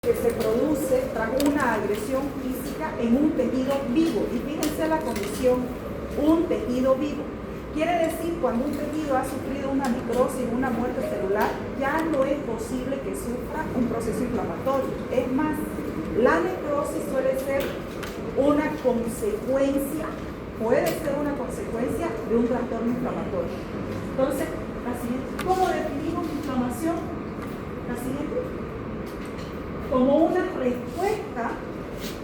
que se produce tras una agresión física en un tejido vivo. Y fíjense la condición, un tejido vivo. Quiere decir, cuando un tejido ha sufrido una necrosis, una muerte celular, ya no es posible que sufra un proceso inflamatorio. Es más, la necrosis suele ser una consecuencia, puede ser una consecuencia de un trastorno inflamatorio. Entonces, la siguiente, ¿cómo definimos inflamación? La siguiente, como una respuesta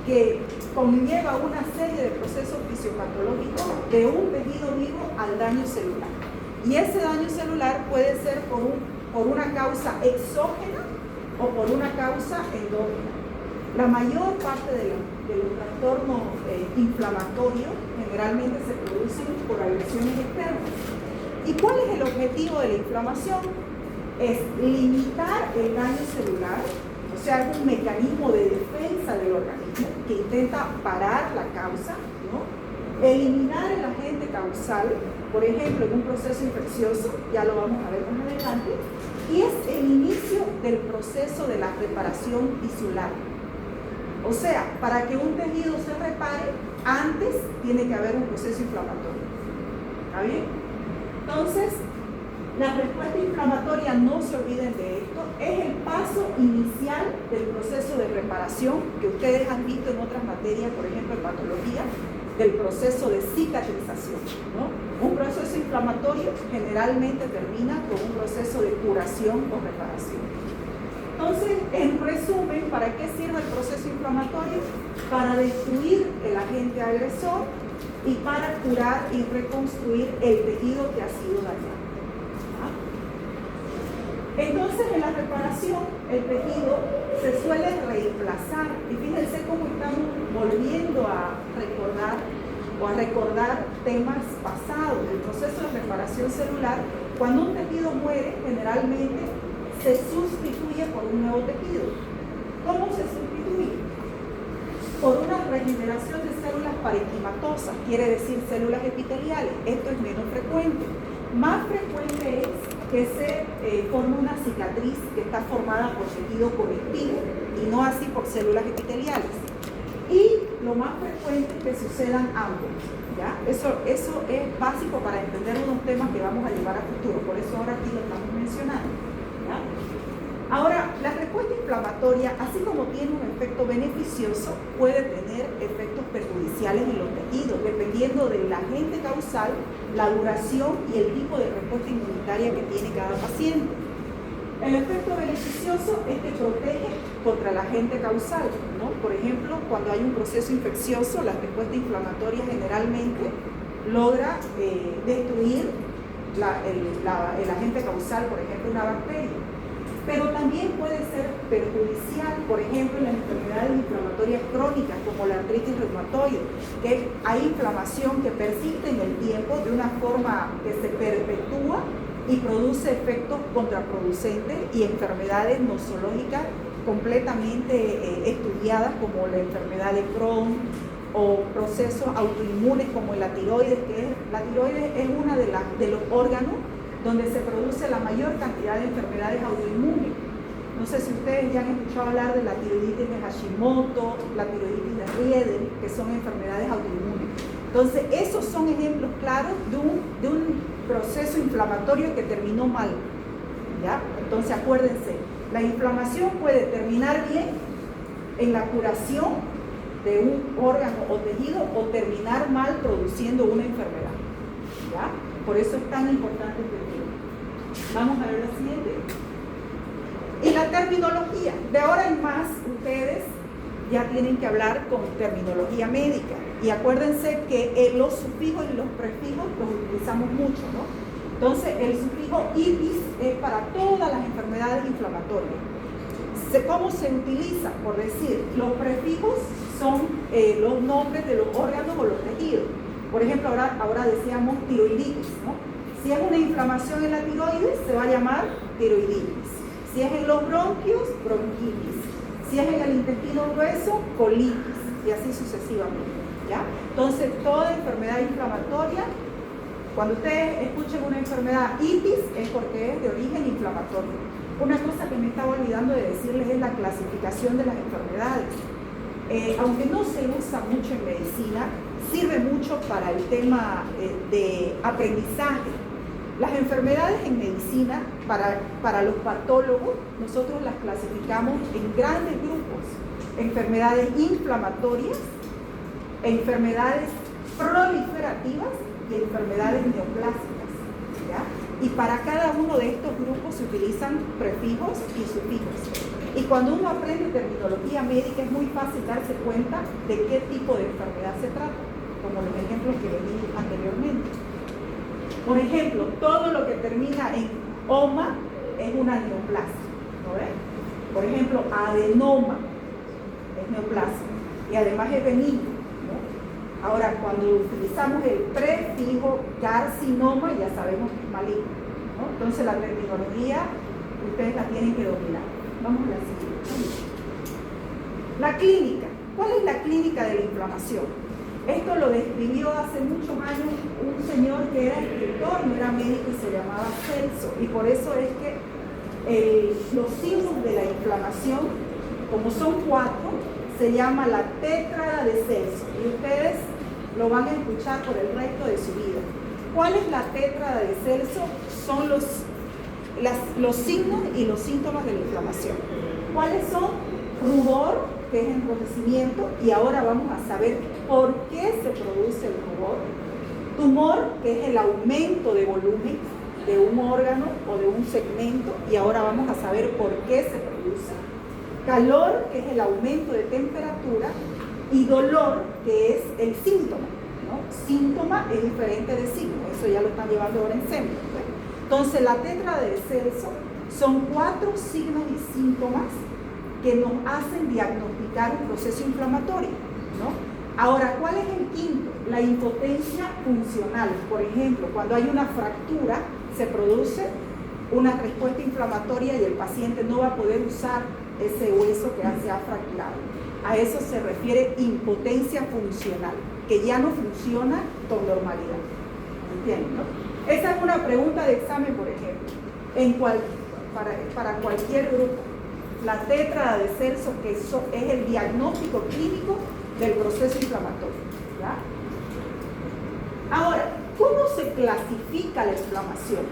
que conlleva una serie de procesos fisiopatológicos de un tejido vivo al daño celular. Y ese daño celular puede ser por una causa exógena o por una causa endógena. La mayor parte de los trastornos inflamatorios generalmente se producen por agresiones externas. ¿Y cuál es el objetivo de la inflamación? Es limitar el daño celular. O sea, es un mecanismo de defensa del organismo que intenta parar la causa, ¿no? Eliminar el agente causal, por ejemplo, en un proceso infeccioso, ya lo vamos a ver más adelante, y es el inicio del proceso de la reparación tisular. O sea, para que un tejido se repare, antes tiene que haber un proceso inflamatorio. ¿Está bien? Entonces, la respuesta inflamatoria, no se olviden de esto, es el paso inicial del proceso de reparación que ustedes han visto en otras materias, por ejemplo en patología, del proceso de cicatrización, ¿no? Un proceso inflamatorio generalmente termina con un proceso de curación o reparación. Entonces, en resumen, ¿para qué sirve el proceso inflamatorio? Para destruir el agente agresor y para curar y reconstruir el tejido que ha sido dañado. Entonces, en la reparación, el tejido se suele reemplazar. Y fíjense cómo estamos volviendo a recordar temas pasados. El proceso de reparación celular, cuando un tejido muere, generalmente se sustituye por un nuevo tejido. ¿Cómo se sustituye? Por una regeneración de células parenquimatosas, quiere decir células epiteliales. Esto es menos frecuente. Más frecuente es que se forme una cicatriz que está formada por tejido conectivo y no así por células epiteliales. Y lo más frecuente es que sucedan ambos. ¿Ya? Eso es básico para entender unos temas que vamos a llevar a futuro, por eso ahora aquí lo estamos mencionando. ¿Ya? Ahora, la respuesta inflamatoria, así como tiene un efecto beneficioso, puede tener efectos perjudiciales en los tejidos, dependiendo del agente causal, la duración y el tipo de respuesta inmunitaria que tiene cada paciente. El efecto beneficioso es que protege contra el agente causal, ¿no? Por ejemplo, cuando hay un proceso infeccioso, la respuesta inflamatoria generalmente logra destruir el agente causal, por ejemplo, una bacteria. Pero también puede ser perjudicial, por ejemplo, en las enfermedades inflamatorias crónicas como la artritis reumatoide, que hay inflamación que persiste en el tiempo de una forma que se perpetúa y produce efectos contraproducentes y enfermedades nosológicas completamente estudiadas como la enfermedad de Crohn o procesos autoinmunes como la tiroides, la tiroides es uno de los órganos donde se produce la mayor cantidad de enfermedades autoinmunes. No sé si ustedes ya han escuchado hablar de la tiroiditis de Hashimoto, la tiroiditis de Rieder, que son enfermedades autoinmunes. Entonces, esos son ejemplos claros de un proceso inflamatorio que terminó mal. ¿Ya? Entonces, acuérdense, la inflamación puede terminar bien en la curación de un órgano o tejido o terminar mal produciendo una enfermedad. ¿Ya? Por eso es tan importante este tema. Vamos a ver la siguiente. Y la terminología. De ahora en más, ustedes ya tienen que hablar con terminología médica. Y acuérdense que los sufijos y los prefijos los utilizamos mucho, ¿no? Entonces, el sufijo itis es para todas las enfermedades inflamatorias. ¿Cómo se utiliza? Por decir, los prefijos son los nombres de los órganos o los tejidos. Por ejemplo, ahora decíamos tiroiditis, ¿no? Si es una inflamación en la tiroides, se va a llamar tiroiditis. Si es en los bronquios, bronquitis. Si es en el intestino grueso, colitis. Y así sucesivamente, ¿ya? Entonces, toda enfermedad inflamatoria, cuando ustedes escuchen una enfermedad itis, es porque es de origen inflamatorio. Una cosa que me estaba olvidando de decirles es la clasificación de las enfermedades. Aunque no se usa mucho en medicina, sirve mucho para el tema de aprendizaje. Las enfermedades en medicina, para los patólogos, nosotros las clasificamos en grandes grupos. Enfermedades inflamatorias, enfermedades proliferativas y enfermedades neoplásicas, ¿ya? Y para cada uno de estos grupos se utilizan prefijos y sufijos. Y cuando uno aprende terminología médica es muy fácil darse cuenta de qué tipo de enfermedad se trata, como los ejemplos que les di anteriormente. Por ejemplo, todo lo que termina en oma es una neoplasia, ¿no ves? Por ejemplo, adenoma es neoplasia y además es benigno, ¿no? Ahora, cuando utilizamos el prefijo carcinoma, ya sabemos que es maligno, ¿no? Entonces, la terminología ustedes la tienen que dominar. Vamos a la siguiente. La clínica. ¿Cuál es la clínica de la inflamación? Esto lo describió hace muchos años un señor que era escritor, no era médico y se llamaba Celso. Y por eso es que los signos de la inflamación, como son 4, se llama la tétrada de Celso. Y ustedes lo van a escuchar por el resto de su vida. ¿Cuál es la tétrada de Celso? Son los signos y los síntomas de la inflamación. ¿Cuáles son? Rubor, que es enrojecimiento, y ahora vamos a saber por qué se produce el rubor. Tumor, que es el aumento de volumen de un órgano o de un segmento, y ahora vamos a saber por qué se produce. Calor, que es el aumento de temperatura, y dolor, que es el síntoma, ¿no? Síntoma es diferente de signo, eso ya lo están llevando ahora en SEM. Entonces, la tétrada de Celso son 4 signos y síntomas que nos hacen diagnosticar un proceso inflamatorio, ¿no? Ahora, ¿cuál es el quinto? La impotencia funcional. Por ejemplo, cuando hay una fractura, se produce una respuesta inflamatoria y el paciente no va a poder usar ese hueso que se ha fracturado. A eso se refiere impotencia funcional, que ya no funciona con normalidad. ¿Entienden, no? Esa es una pregunta de examen, por ejemplo, para cualquier grupo. La tétrada de Celso, que es el diagnóstico clínico del proceso inflamatorio, ¿ya? Ahora, ¿cómo se clasifica la inflamación?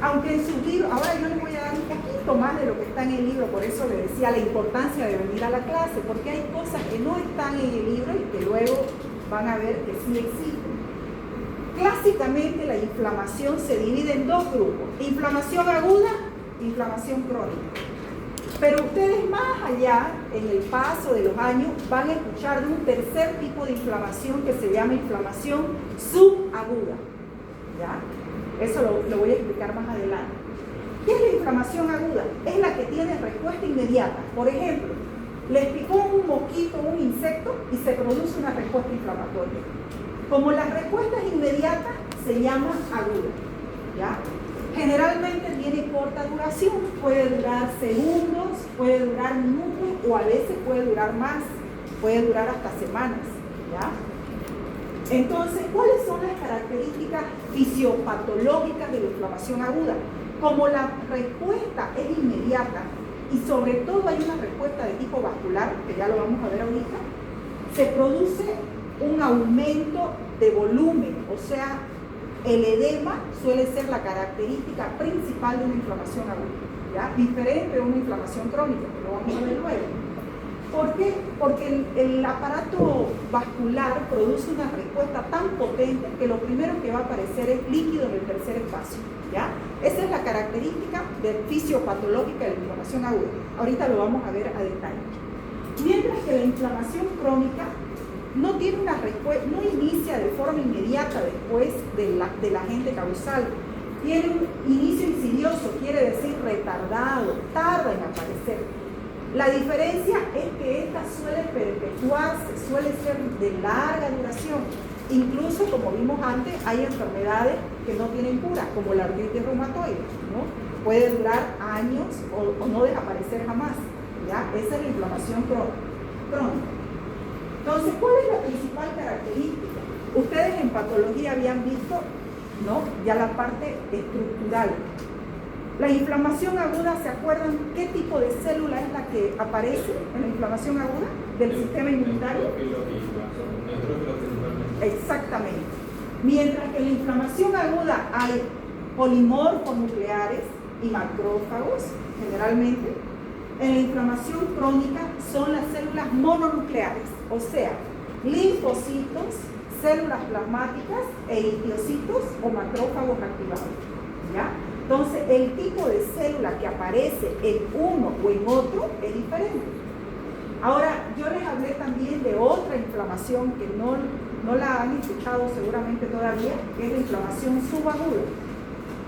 Aunque en sus libros, ahora yo les voy a dar un poquito más de lo que está en el libro, por eso les decía la importancia de venir a la clase, porque hay cosas que no están en el libro y que luego van a ver que sí existen. Clásicamente la inflamación se divide en 2 grupos, inflamación aguda e inflamación crónica. Pero ustedes más allá, en el paso de los años, van a escuchar de un tercer tipo de inflamación que se llama inflamación subaguda, ¿ya? Eso lo voy a explicar más adelante. ¿Qué es la inflamación aguda? Es la que tiene respuesta inmediata. Por ejemplo, les picó un mosquito, un insecto, y se produce una respuesta inflamatoria. Como la respuesta es inmediata, se llama aguda, ¿ya? Generalmente tiene corta duración, puede durar segundos, puede durar minutos o a veces puede durar más, puede durar hasta semanas, ¿ya? Entonces, ¿cuáles son las características fisiopatológicas de la inflamación aguda? Como la respuesta es inmediata y sobre todo hay una respuesta de tipo vascular, que ya lo vamos a ver ahorita, se produce un aumento de volumen, o sea, el edema suele ser la característica principal de una inflamación aguda, ¿ya? Diferente de una inflamación crónica, que lo vamos a ver luego. ¿Por qué? Porque el aparato vascular produce una respuesta tan potente que lo primero que va a aparecer es líquido en el tercer espacio, ¿ya? Esa es la característica fisiopatológica de la inflamación aguda. Ahorita lo vamos a ver a detalle. Mientras que la inflamación crónica no tiene una respuesta, no inicia de forma inmediata después del agente causal. Tiene un inicio insidioso, quiere decir retardado, tarda en aparecer. La diferencia es que esta suele perpetuarse, suele ser de larga duración. Incluso, como vimos antes, hay enfermedades que no tienen cura, como la artritis reumatoide, ¿no? Puede durar años o no desaparecer jamás, ¿ya? Esa es la inflamación crónica. Entonces, ¿cuál es la principal característica? Ustedes en patología habían visto, ¿no?, ya la parte estructural. La inflamación aguda, ¿se acuerdan qué tipo de célula es la que aparece en la inflamación aguda del sistema inmunitario? Exactamente. Mientras que en la inflamación aguda hay polimorfos nucleares y macrófagos, generalmente, en la inflamación crónica son las células mononucleares, o sea, linfocitos, células plasmáticas, eritrocitos o macrófagos activados. ¿Ya? Entonces, el tipo de célula que aparece en uno o en otro es diferente. Ahora, yo les hablé también de otra inflamación que no la han escuchado seguramente todavía, que es la inflamación subaguda.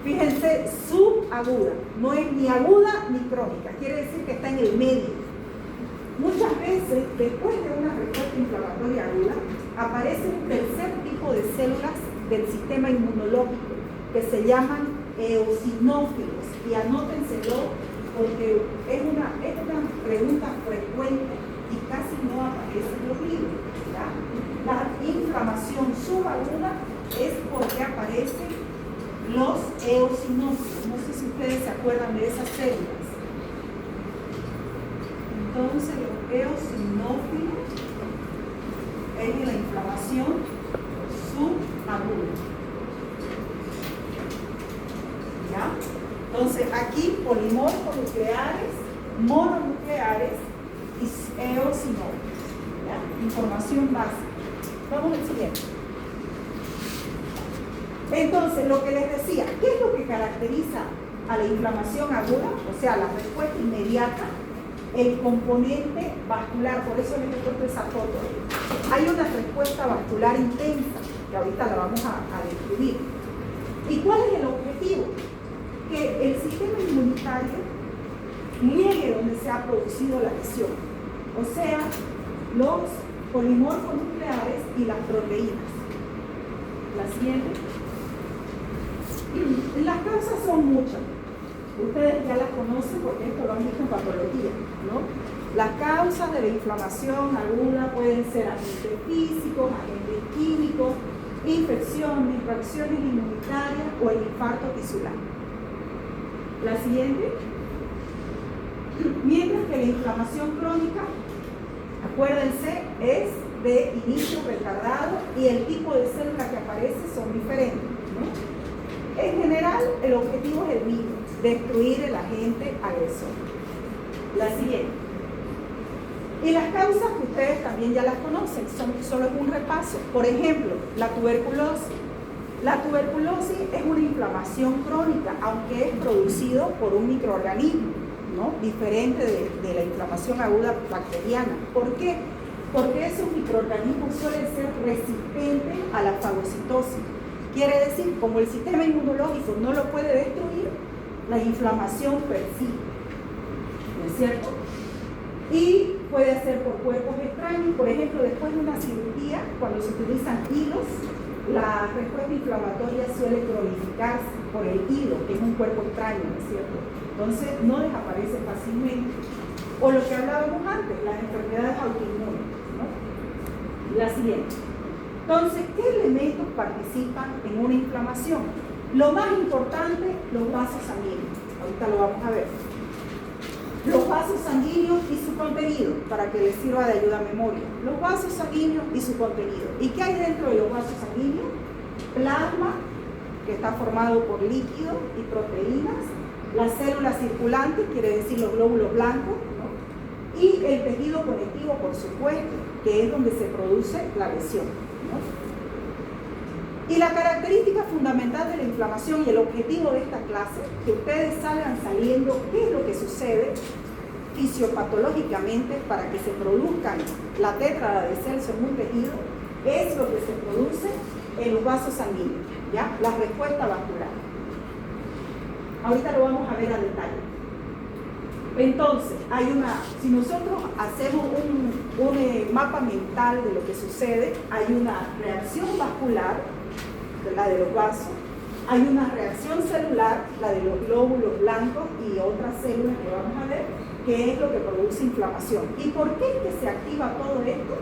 Fíjense, subaguda, no es ni aguda ni crónica, quiere decir que está en el medio. Muchas veces, después de una respuesta inflamatoria aguda, aparece un tercer tipo de células del sistema inmunológico que se llaman eosinófilos. Y anótenselo porque es una pregunta frecuente y casi no aparece en los libros. ¿Ya? La inflamación subaguda es porque aparecen los eosinófilos. No sé si ustedes se acuerdan de esas células. Entonces, los eosinófilos es la inflamación subaguda. ¿Ya? Entonces, aquí polimorfos nucleares, mononucleares y eosinófilos. ¿Ya? Información básica. Vamos al siguiente. Entonces, lo que les decía, ¿qué es lo que caracteriza a la inflamación aguda? O sea, la respuesta inmediata, el componente vascular, por eso les he puesto esa foto. Hay una respuesta vascular intensa, que ahorita la vamos a describir. ¿Y cuál es el objetivo? Que el sistema inmunitario llegue donde se ha producido la lesión, o sea, los polimorfos nucleares y las proteínas. La siguiente. Las causas son muchas. Ustedes ya las conocen porque esto lo han visto en patología, ¿no? Las causas de la inflamación aguda pueden ser agentes físicos, agentes químicos, infecciones, reacciones inmunitarias o el infarto tisular. La siguiente. Mientras que la inflamación crónica, acuérdense, es de inicio retardado y el tipo de célula que aparece son diferentes, ¿no? En general, el objetivo es el mismo, destruir el agente agresor. La siguiente. Y las causas que ustedes también ya las conocen, solo es un repaso. Por ejemplo, la tuberculosis. La tuberculosis es una inflamación crónica, aunque es producido por un microorganismo, ¿no? Diferente de la inflamación aguda bacteriana. ¿Por qué? Porque esos microorganismos suelen ser resistentes a la fagocitosis. Quiere decir, como el sistema inmunológico no lo puede destruir, la inflamación persiste. ¿No es cierto? Y puede ser por cuerpos extraños. Por ejemplo, después de una cirugía, cuando se utilizan hilos, la respuesta inflamatoria suele cronificarse por el hilo, que es un cuerpo extraño, ¿no es cierto? Entonces, no desaparece fácilmente. O lo que hablábamos antes, las enfermedades autoinmunes, ¿no? La siguiente. Entonces, ¿qué elementos participan en una inflamación? Lo más importante, los vasos sanguíneos. Ahorita lo vamos a ver. Los vasos sanguíneos y su contenido, para que les sirva de ayuda a memoria. Los vasos sanguíneos y su contenido. ¿Y qué hay dentro de los vasos sanguíneos? Plasma, que está formado por líquidos y proteínas. Las células circulantes, quiere decir los glóbulos blancos, ¿no? Y el tejido conectivo, por supuesto, que es donde se produce la lesión, ¿no? Y la característica fundamental de la inflamación y el objetivo de esta clase, que ustedes salgan saliendo qué es lo que sucede fisiopatológicamente para que se produzcan la tétrada de Celso en un tejido, es lo que se produce en los vasos sanguíneos, ¿ya? La respuesta vascular. Ahorita lo vamos a ver a detalle. Entonces, si nosotros hacemos un mapa mental de lo que sucede, hay una reacción vascular, la de los vasos, hay una reacción celular, la de los glóbulos blancos y otras células que vamos a ver, que es lo que produce inflamación. ¿Y por qué es que se activa todo esto?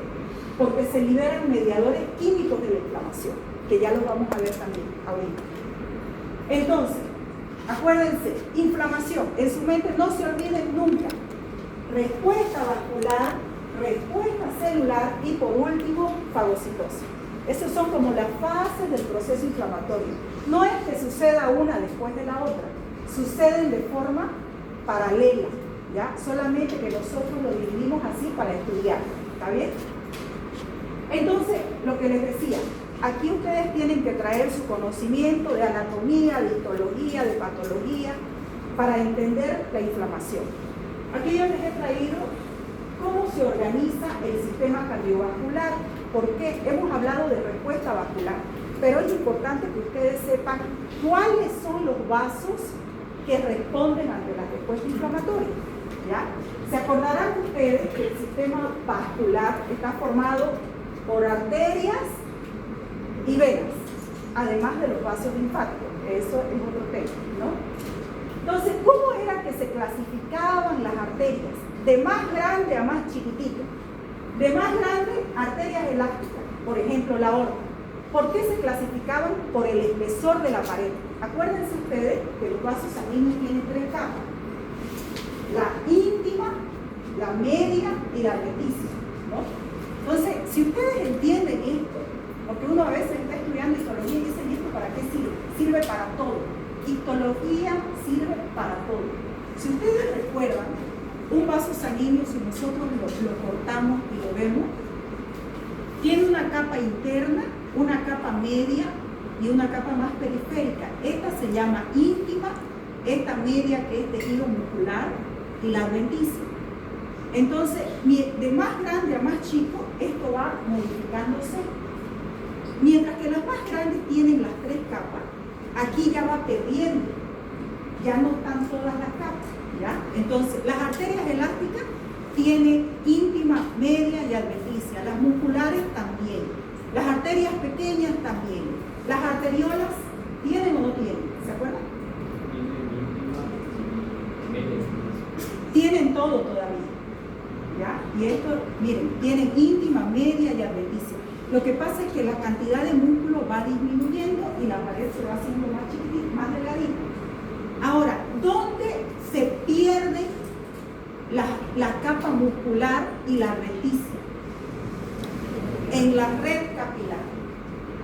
Porque se liberan mediadores químicos de la inflamación, que ya los vamos a ver también ahorita. Entonces, Acuérdense, inflamación. En su mente no se olviden nunca. Respuesta vascular, respuesta celular y por último, fagocitosis. Esas son como las fases del proceso inflamatorio. No es que suceda una después de la otra, suceden de forma paralela, ¿ya? Solamente que nosotros lo dividimos así para estudiar, ¿está bien? Entonces, lo que les decía, aquí ustedes tienen que traer su conocimiento de anatomía, de histología, de patología, para entender la inflamación. Aquí yo les he traído cómo se organiza el sistema cardiovascular, porque hemos hablado de respuesta vascular, pero es importante que ustedes sepan cuáles son los vasos que responden ante la respuesta inflamatoria, ¿ya? Se acordarán ustedes que el sistema vascular está formado por arterias y venas, además de los vasos linfáticos. Eso es otro tema, ¿no? Entonces, ¿cómo era que se clasificaban las arterias? De más grande a más chiquitito. De más grande, arterias elásticas, por ejemplo, la aorta. ¿Por qué se clasificaban? Por el espesor de la pared. Acuérdense ustedes que los vasos sanguíneos tienen tres capas: la íntima, la media y la adventicia, ¿no? Entonces, si ustedes entienden esto, porque uno a veces está estudiando histología y dice, ¿y esto para qué sirve? Sirve para todo. Histología sirve para todo. Si ustedes recuerdan, un vaso sanguíneo, si nosotros lo cortamos y lo vemos, tiene una capa interna, una capa media y una capa más periférica. Esta se llama íntima, esta media que es tejido muscular y la adventicia. Entonces, de más grande a más chico, esto va modificándose. Mientras que las más grandes tienen las tres capas, aquí ya va perdiendo, ya no están todas las capas, ¿ya? Entonces, las arterias elásticas tienen íntima, media y adventicia, las musculares también, las arterias pequeñas también, las arteriolas tienen o no tienen, ¿se acuerdan? Tienen todo todavía, ¿ya? Y esto, miren, tienen íntima, media y adventicia. Lo que pasa es que la cantidad de músculo va disminuyendo y la pared se va haciendo más chiquitita, más delgadita. Ahora, ¿dónde se pierde la capa muscular y la adventicia? En la red capilar,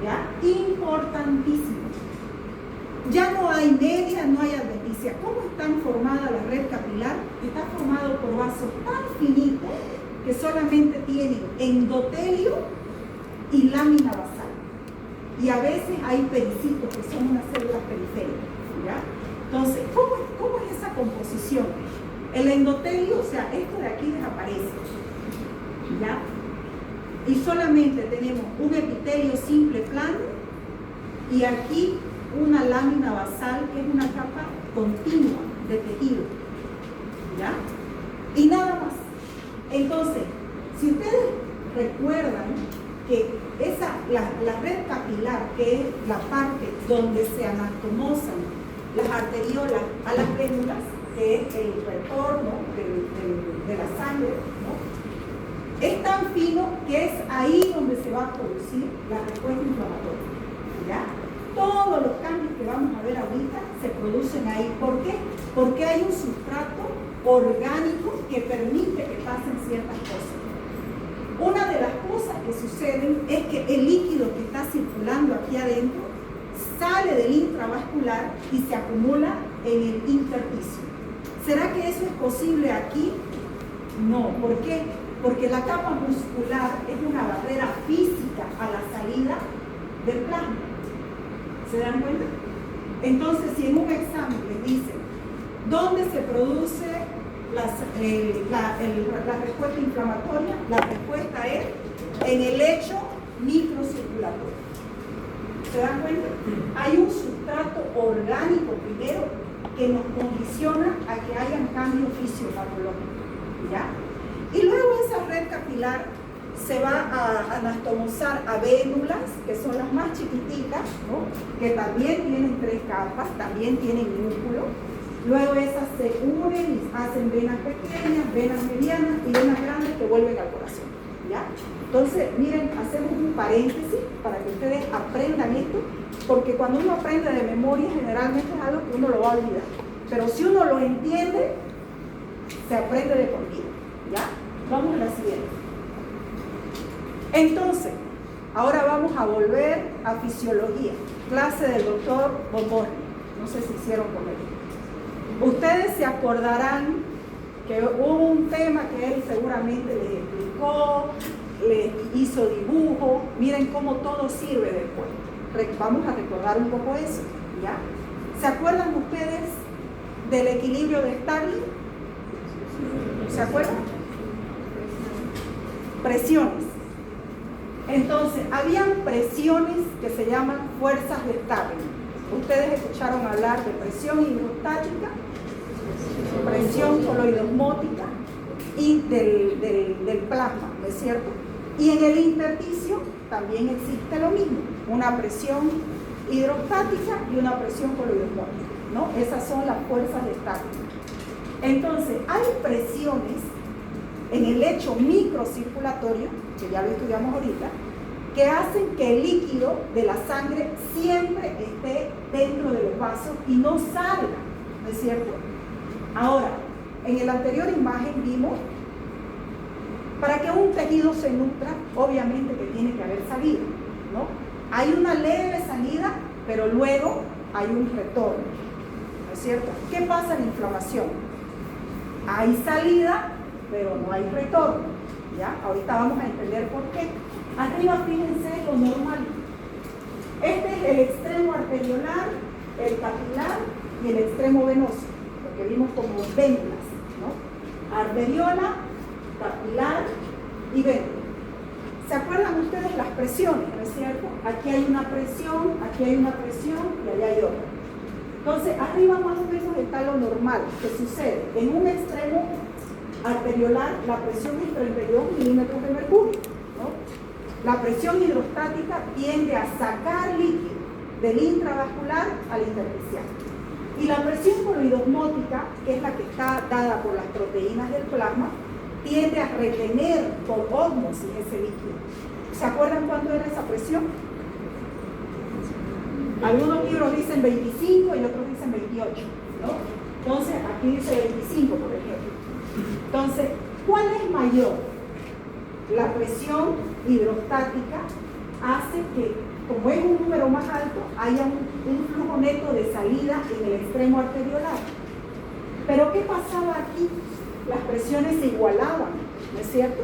¿ya? Importantísimo. Ya no hay media, no hay adventicia. ¿Cómo está formada la red capilar? Está formado por vasos tan finitos que solamente tienen endotelio y lámina basal. Y a veces hay pericitos, que son unas células periféricas, ¿ya? Entonces, ¿cómo es esa composición? El endotelio, o sea, esto de aquí desaparece, ¿ya? Y solamente tenemos un epitelio simple plano y aquí una lámina basal, que es una capa continua de tejido, ¿ya? Y nada más. Entonces, si ustedes recuerdan que la red capilar, que es la parte donde se anastomosan las arteriolas a las vénulas, que es el retorno de la sangre, ¿no? Es tan fino que es ahí donde se va a producir la respuesta inflamatoria, ¿ya? Todos los cambios que vamos a ver ahorita se producen ahí. ¿Por qué? Porque hay un sustrato orgánico que permite que pasen ciertas cosas. Una de las cosas que suceden es que el líquido que está circulando aquí adentro sale del intravascular y se acumula en el intersticio. ¿Será que eso es posible aquí? No. ¿Por qué? Porque la capa muscular es una barrera física a la salida del plasma. ¿Se dan cuenta? Entonces, si en un examen les dicen ¿dónde se produce la respuesta inflamatoria? La respuesta es en el lecho microcirculatorio. ¿Se dan cuenta? Hay un sustrato orgánico primero que nos condiciona a que hayan cambios fisiopatológicos, ¿ya? Y luego esa red capilar se va a anastomosar a vénulas, que son las más chiquititas, ¿no? Que también tienen tres capas, también tienen músculo. Luego esas se unen y hacen venas pequeñas, venas medianas y venas grandes que vuelven al corazón, ¿ya? Entonces, miren, hacemos un paréntesis para que ustedes aprendan esto, porque cuando uno aprende de memoria, generalmente es algo que uno lo va a olvidar. Pero si uno lo entiende, se aprende de por vida. ¿Ya? Vamos a la siguiente. Entonces, ahora vamos a volver a fisiología, clase del doctor Bomboni. No sé si hicieron con él. Ustedes se acordarán que hubo un tema que él seguramente les explicó, les hizo dibujo. Miren cómo todo sirve después. Vamos a recordar un poco eso, ¿ya? ¿Se acuerdan ustedes del equilibrio de Starling? ¿Se acuerdan? Presiones. Entonces, habían presiones que se llaman fuerzas de Starling. Ustedes escucharon hablar de presión hidrostática, presión coloidosmótica y del plasma, ¿no es cierto? Y en el intersticio también existe lo mismo, una presión hidrostática y una presión coloidosmótica, ¿no? Esas son las fuerzas de Starling. Entonces, hay presiones en el lecho microcirculatorio, que ya lo estudiamos ahorita, que hacen que el líquido de la sangre siempre esté dentro de los vasos y no salga, ¿no es cierto? Ahora, en la anterior imagen vimos, para que un tejido se nutra, obviamente que tiene que haber salida, ¿no? Hay una leve salida, pero luego hay un retorno, ¿no es cierto? ¿Qué pasa en la inflamación? Hay salida, pero no hay retorno, ¿ya? Ahorita vamos a entender por qué. Arriba fíjense lo normal. Este es el extremo arteriolar, el capilar y el extremo venoso, lo que vimos como vénulas, ¿no? Arteriola, capilar y vénula. ¿Se acuerdan ustedes las presiones, no es cierto? Aquí hay una presión y allá hay otra. Entonces, arriba más o menos está lo normal que sucede. En un extremo arteriolar, la presión es 32 milímetros de mercurio, ¿no? La presión hidrostática tiende a sacar líquido del intravascular al intersticial. Y la presión coloidosmótica, que es la que está dada por las proteínas del plasma, tiende a retener por ósmosis ese líquido. ¿Se acuerdan cuánto era esa presión? Algunos libros dicen 25 y otros dicen 28, ¿no? Entonces, aquí dice 25, por ejemplo. Entonces, ¿cuál es mayor? La presión hidrostática hace que, como es un número más alto, haya un flujo neto de salida en el extremo arteriolar. Pero ¿qué pasaba aquí? Las presiones se igualaban, ¿no es cierto?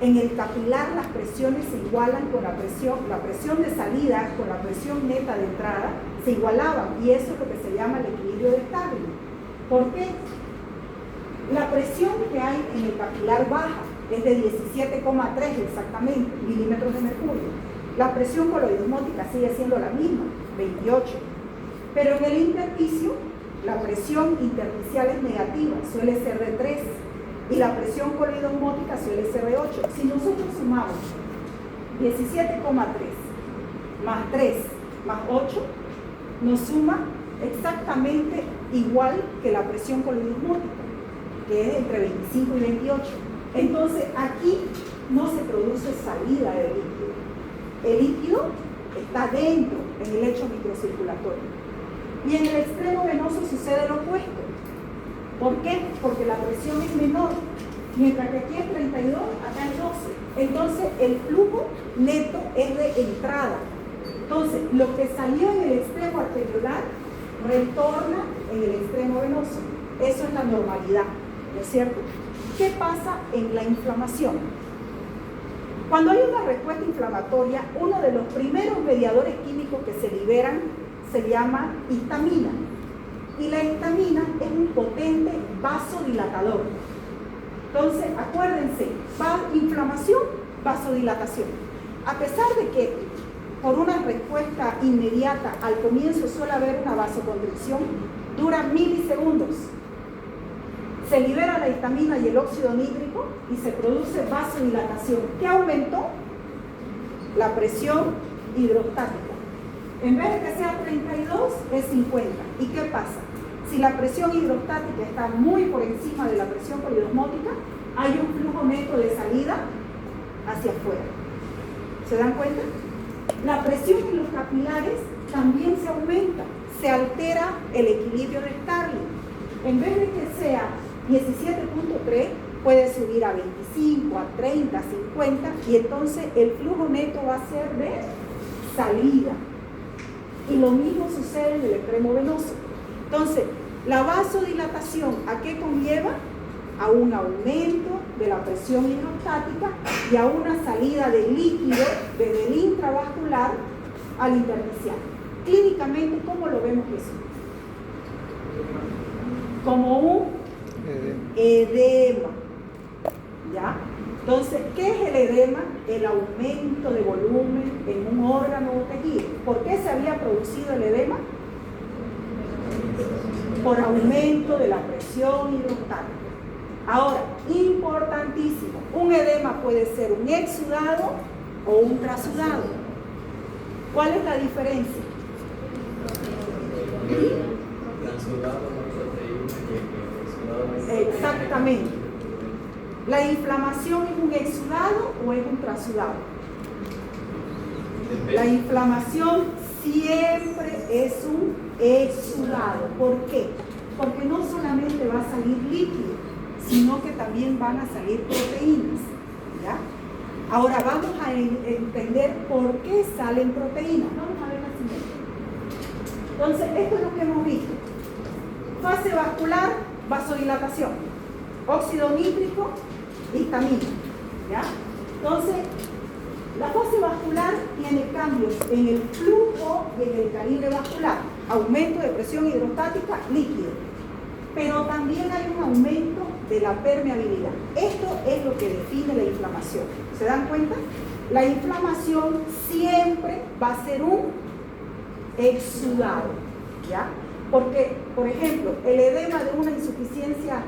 En el capilar las presiones se igualan con la presión de salida con la presión neta de entrada, se igualaban, y eso es lo que se llama el equilibrio de Starling. ¿Por qué? La presión que hay en el capilar baja, es de 17,3 exactamente milímetros de mercurio. La presión coloidosmótica sigue siendo la misma, 28. Pero en el intersticio, la presión intersticial es negativa, suele ser de 3. Y la presión coloidosmótica suele ser de 8. Si nosotros sumamos 17,3 más 3 más 8, nos suma exactamente igual que la presión coloidosmótica, que es entre 25 y 28. Entonces, aquí no se produce salida de líquido. El líquido está dentro, en el lecho microcirculatorio. Y en el extremo venoso sucede lo opuesto. ¿Por qué? Porque la presión es menor. Mientras que aquí es 32, acá es 12. Entonces, el flujo neto es de entrada. Entonces, lo que salió en el extremo arteriolar retorna en el extremo venoso. Eso es la normalidad, ¿no es cierto? ¿Qué pasa en la inflamación? Cuando hay una respuesta inflamatoria, uno de los primeros mediadores químicos que se liberan se llama histamina. Y la histamina es un potente vasodilatador. Entonces, acuérdense, inflamación, vasodilatación. A pesar de que por una respuesta inmediata al comienzo suele haber una vasoconstricción, dura milisegundos. Se libera la histamina y el óxido nítrico y se produce vasodilatación. ¿Qué aumentó? La presión hidrostática. En vez de que sea 32, es 50. ¿Y qué pasa? Si la presión hidrostática está muy por encima de la presión coloidosmótica, hay un flujo neto de salida hacia afuera. ¿Se dan cuenta? La presión en los capilares también se aumenta, se altera el equilibrio de Starling. En vez de que sea 17.3, puede subir a 25, a 30, a 50, y entonces el flujo neto va a ser de salida. Y lo mismo sucede en el extremo venoso. Entonces, la vasodilatación, ¿a qué conlleva? A un aumento de la presión hidrostática y a una salida de líquido desde el intravascular al intersticial. Clínicamente, ¿cómo lo vemos eso? Como un edema. ¿Ya? Entonces, ¿qué es el edema? El aumento de volumen en un órgano o tejido. ¿Por qué se había producido el edema? Por aumento de la presión hidrostática. Ahora, importantísimo, un edema puede ser un exudado o un trasudado. ¿Cuál es la diferencia? Exactamente. ¿La inflamación es un exudado o es un trasudado? La inflamación siempre es un exudado. ¿Por qué? Porque no solamente va a salir líquido, sino que también van a salir proteínas. ¿Ya? Ahora vamos a entender por qué salen proteínas. Vamos a ver la siguiente. Entonces, esto es lo que hemos visto. Fase vascular, vasodilatación. Óxido nítrico, histamina. ¿Ya? Entonces, la fase vascular tiene cambios en el flujo y en el calibre vascular. Aumento de presión hidrostática, líquido. Pero también hay un aumento de la permeabilidad. Esto es lo que define la inflamación. ¿Se dan cuenta? La inflamación siempre va a ser un exudado. ¿Ya? Porque, por ejemplo, el edema de una insuficiencia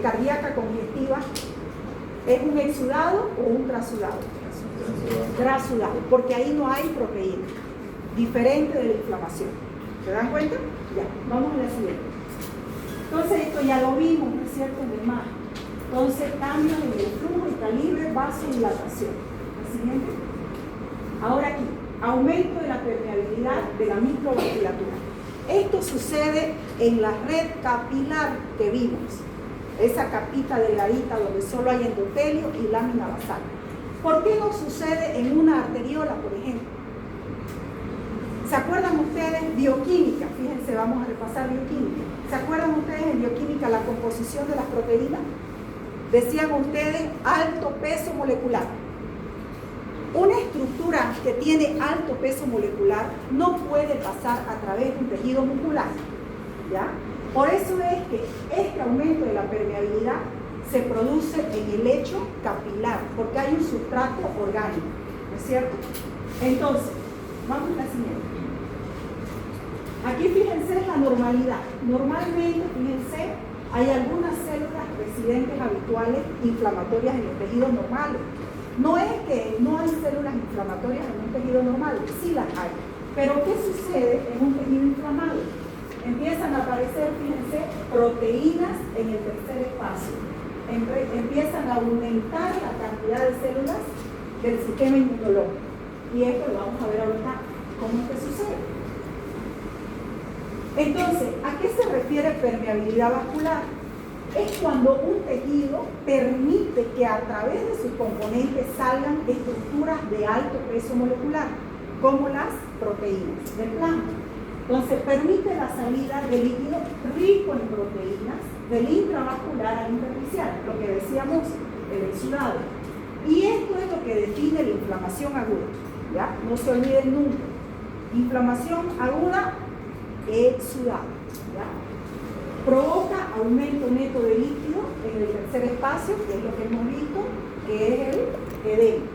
cardíaca congestiva ¿es un exudado o un trasudado? Trasudado, porque ahí no hay proteína, diferente de la inflamación. ¿Se dan cuenta? Ya, vamos a la siguiente. Entonces, esto ya lo vimos, ¿no es cierto?, en la imagen. Entonces, cambios en el flujo y calibre, vasodilatación. La siguiente. Ahora aquí, aumento de la permeabilidad de la microvasculatura. Esto sucede en la red capilar que vimos. Esa capita delgadita donde solo hay endotelio y lámina basal. ¿Por qué no sucede en una arteriola, por ejemplo? ¿Se acuerdan ustedes bioquímica? Fíjense, vamos a repasar bioquímica. ¿Se acuerdan ustedes en bioquímica la composición de las proteínas? Decían ustedes alto peso molecular. Una estructura que tiene alto peso molecular no puede pasar a través de un tejido muscular. ¿Ya? Por eso es que este aumento de la permeabilidad se produce en el lecho capilar, porque hay un sustrato orgánico, ¿no es cierto? Entonces, vamos a la siguiente. Aquí fíjense la normalidad. Normalmente, fíjense, hay algunas células residentes habituales inflamatorias en los tejidos normales. No es que no hay células inflamatorias en un tejido normal, sí las hay. Pero ¿qué sucede en un tejido inflamado? Empiezan a aparecer, fíjense, proteínas en el tercer espacio. Empiezan a aumentar la cantidad de células del sistema inmunológico. Y esto lo vamos a ver ahorita cómo es que sucede. Entonces, ¿a qué se refiere permeabilidad vascular? Es cuando un tejido permite que a través de sus componentes salgan estructuras de alto peso molecular, como las proteínas del plasma. Entonces, permite la salida de líquido rico en proteínas del intravascular al intersticial, lo que decíamos, el exudado. Y esto es lo que define la inflamación aguda. ¿Ya? No se olviden nunca. Inflamación aguda, exudado. ¿Ya? Provoca aumento neto de líquido en el tercer espacio, que es lo que hemos visto, que es el edema.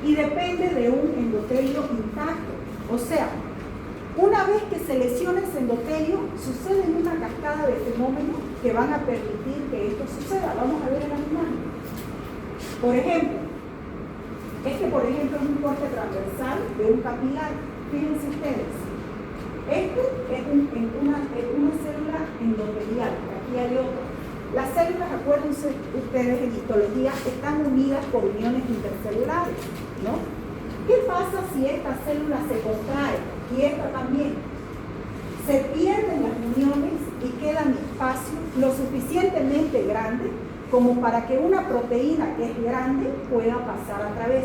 Y depende de un endotelio intacto. O sea, una vez que se lesiona ese endotelio, sucede una cascada de fenómenos que van a permitir que esto suceda. Vamos a ver en la imagen. Por ejemplo, por ejemplo, es un corte transversal de un capilar. Fíjense ustedes. Esto es una célula endotelial. Aquí hay otra. Las células, acuérdense ustedes, en histología están unidas por uniones intercelulares, ¿no? ¿Qué pasa si esta célula se contrae y esta también? Se pierden las uniones y quedan espacios lo suficientemente grandes como para que una proteína que es grande pueda pasar a través.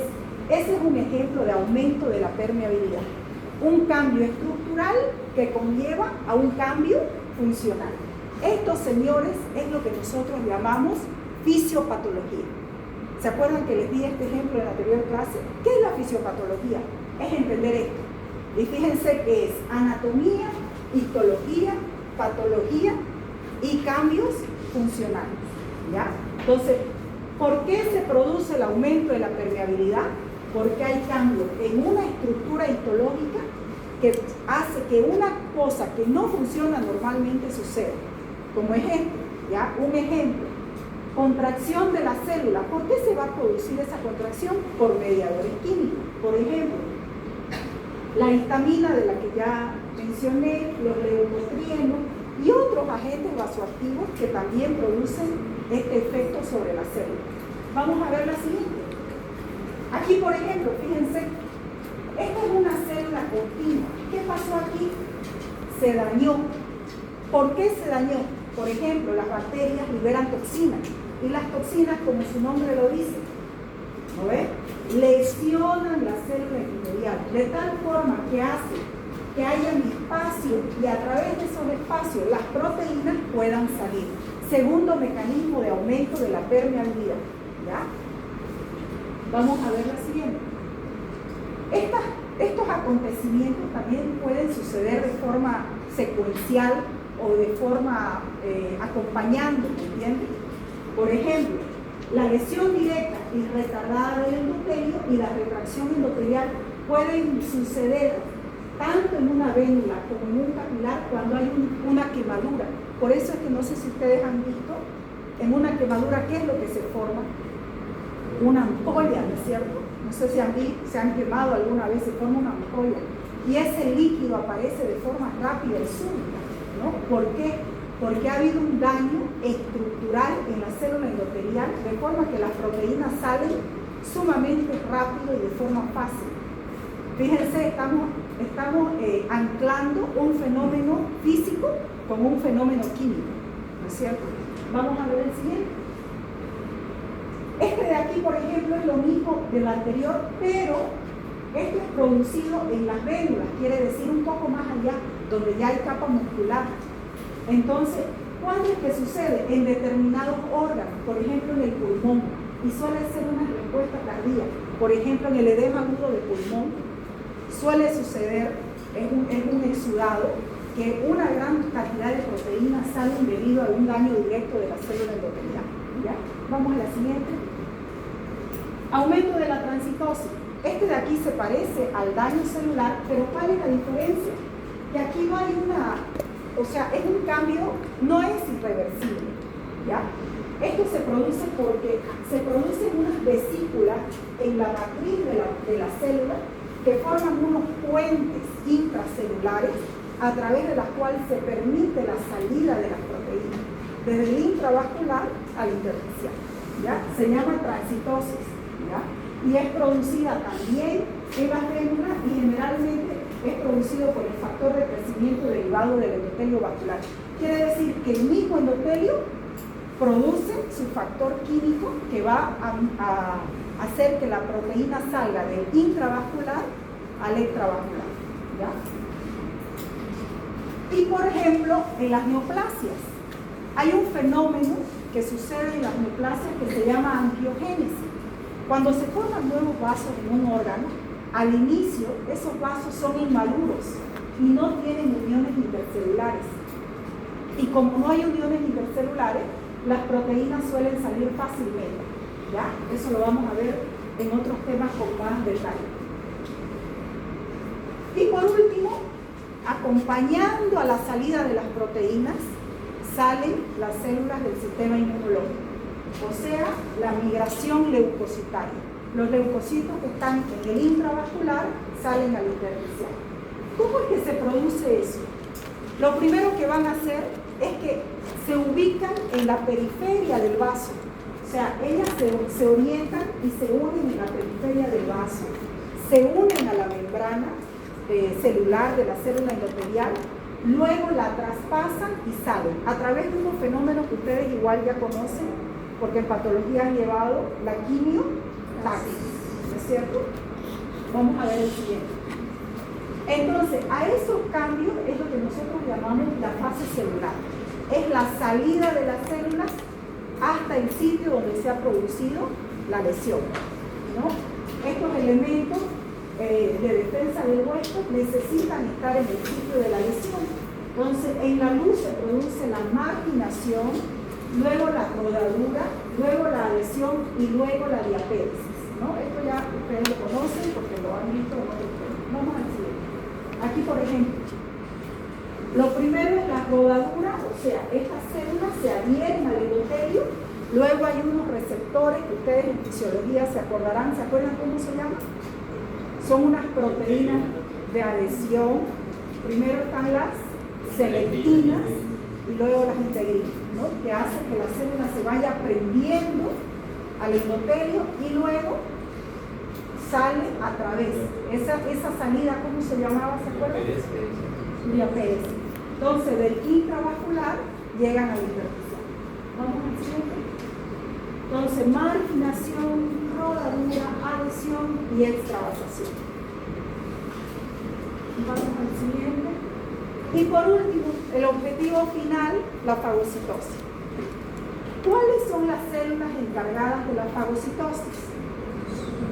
Ese es un ejemplo de aumento de la permeabilidad. Un cambio estructural que conlleva a un cambio funcional. Esto, señores, es lo que nosotros llamamos fisiopatología. ¿Se acuerdan que les di este ejemplo en la anterior clase? ¿Qué es la fisiopatología? Es entender esto. Y fíjense que es anatomía, histología, patología y cambios funcionales. ¿Ya? Entonces, ¿por qué se produce el aumento de la permeabilidad? Porque hay cambios en una estructura histológica que hace que una cosa que no funciona normalmente suceda. Como ejemplo, ¿ya? Un ejemplo, contracción de la célula. ¿Por qué se va a producir esa contracción? Por mediadores químicos. Por ejemplo, la histamina de la que ya mencioné, los leucotrienos y otros agentes vasoactivos que también producen este efecto sobre la célula. Vamos a ver la siguiente. Aquí, por ejemplo, fíjense, esta es una célula continua. ¿Qué pasó aquí? Se dañó. ¿Por qué se dañó? Por ejemplo, las bacterias liberan toxinas. Y las toxinas, como su nombre lo dice, ¿no ves? Lesionan la célula epitelial de tal forma que hace que haya espacio y a través de esos espacios las proteínas puedan salir. Segundo mecanismo de aumento de la permeabilidad. ¿Ya? Vamos a ver la siguiente. Estos acontecimientos también pueden suceder de forma secuencial o de forma acompañando, ¿me entiendes? Por ejemplo, la lesión directa y retardada del endotelio y la retracción endotelial pueden suceder tanto en una vénula como en un capilar cuando hay una quemadura. Por eso es que no sé si ustedes han visto en una quemadura qué es lo que se forma. Una ampolla, ¿no es cierto? No sé si se han quemado alguna vez, se forma una ampolla. Y ese líquido aparece de forma rápida y súbita, ¿no? ¿Por qué? Porque ha habido un daño estructural en la célula endotelial, de forma que las proteínas salen sumamente rápido y de forma fácil. Fíjense, estamos anclando un fenómeno físico con un fenómeno químico, ¿no es cierto? Vamos a ver el siguiente. Este de aquí, por ejemplo, es lo mismo del anterior, pero esto es producido en las vénulas, quiere decir un poco más allá, donde ya hay capa muscular. Entonces, ¿cuándo es que sucede? En determinados órganos, por ejemplo en el pulmón, y suele ser una respuesta tardía. Por ejemplo, en el edema agudo de pulmón, suele suceder, es un exudado, que una gran cantidad de proteínas salen debido a un daño directo de la célula endotelial. ¿Ya? Vamos a la siguiente. Aumento de la transitosis. Este de aquí se parece al daño celular, pero ¿cuál es la diferencia? Que aquí no hay es un cambio, no es irreversible, ¿ya? Esto se produce porque se producen unas vesículas en la matriz de la célula que forman unos puentes intracelulares a través de las cuales se permite la salida de las proteínas, desde el intravascular al intersticial, ¿ya? Se llama transitosis, ¿ya? Y es producida también en las vénulas y generalmente es producido por el factor de crecimiento derivado del endotelio vascular. Quiere decir que el mismo endotelio produce su factor químico que va a hacer que la proteína salga del intravascular al extravascular, ¿ya? Y por ejemplo, en las neoplasias, hay un fenómeno que sucede en las neoplasias que se llama angiogénesis. Cuando se forman nuevos vasos en un órgano, al inicio esos vasos son inmaduros y no tienen uniones intercelulares. Y como no hay uniones intercelulares, las proteínas suelen salir fácilmente, ¿ya? Eso lo vamos a ver en otros temas con más detalle. Y por último, acompañando a la salida de las proteínas, salen las células del sistema inmunológico, o sea, la migración leucocitaria. Los leucocitos que están en el intravascular salen al intersticial. ¿Cómo es que se produce eso? Lo primero que van a hacer es que se ubican en la periferia del vaso. O sea, ellas se orientan y se unen en la periferia del vaso, se unen a la membrana celular de la célula endotelial, luego la traspasan y salen a través de unos fenómenos que ustedes igual ya conocen, porque en patología han llevado la quimiotaxis, ¿no es cierto? Vamos a ver el siguiente. Entonces, a esos cambios es lo que nosotros llamamos la fase celular. Es la salida de las células hasta el sitio donde se ha producido la lesión, ¿no? Estos elementos de defensa del huésped necesitan estar en el sitio de la lesión. Entonces, en la luz se produce la marginación, luego la rodadura, luego la adhesión y luego la diapéresis, ¿no? Esto ya ustedes lo conocen porque lo han visto en otros temas. Vamos al siguiente. Aquí, por ejemplo, lo primero es la rodadura, o sea, estas células se adhieren al endotelio, luego hay unos receptores que ustedes en fisiología se acordarán, ¿se acuerdan cómo se llaman? Son unas proteínas de adhesión. Primero están las selectinas y luego las integrinas, ¿no? Que hacen que la célula se vaya prendiendo al endotelio y luego sale a través. Esa salida, ¿cómo se llamaba? ¿Se acuerdan? Diapéresis. Entonces, del intravascular llegan a la intersticial. Vamos al siguiente. Entonces, marginación, rodadura, adhesión y extravasación. Vamos al siguiente. Y por último, el objetivo final, la fagocitosis. ¿Cuáles son las células encargadas de la fagocitosis?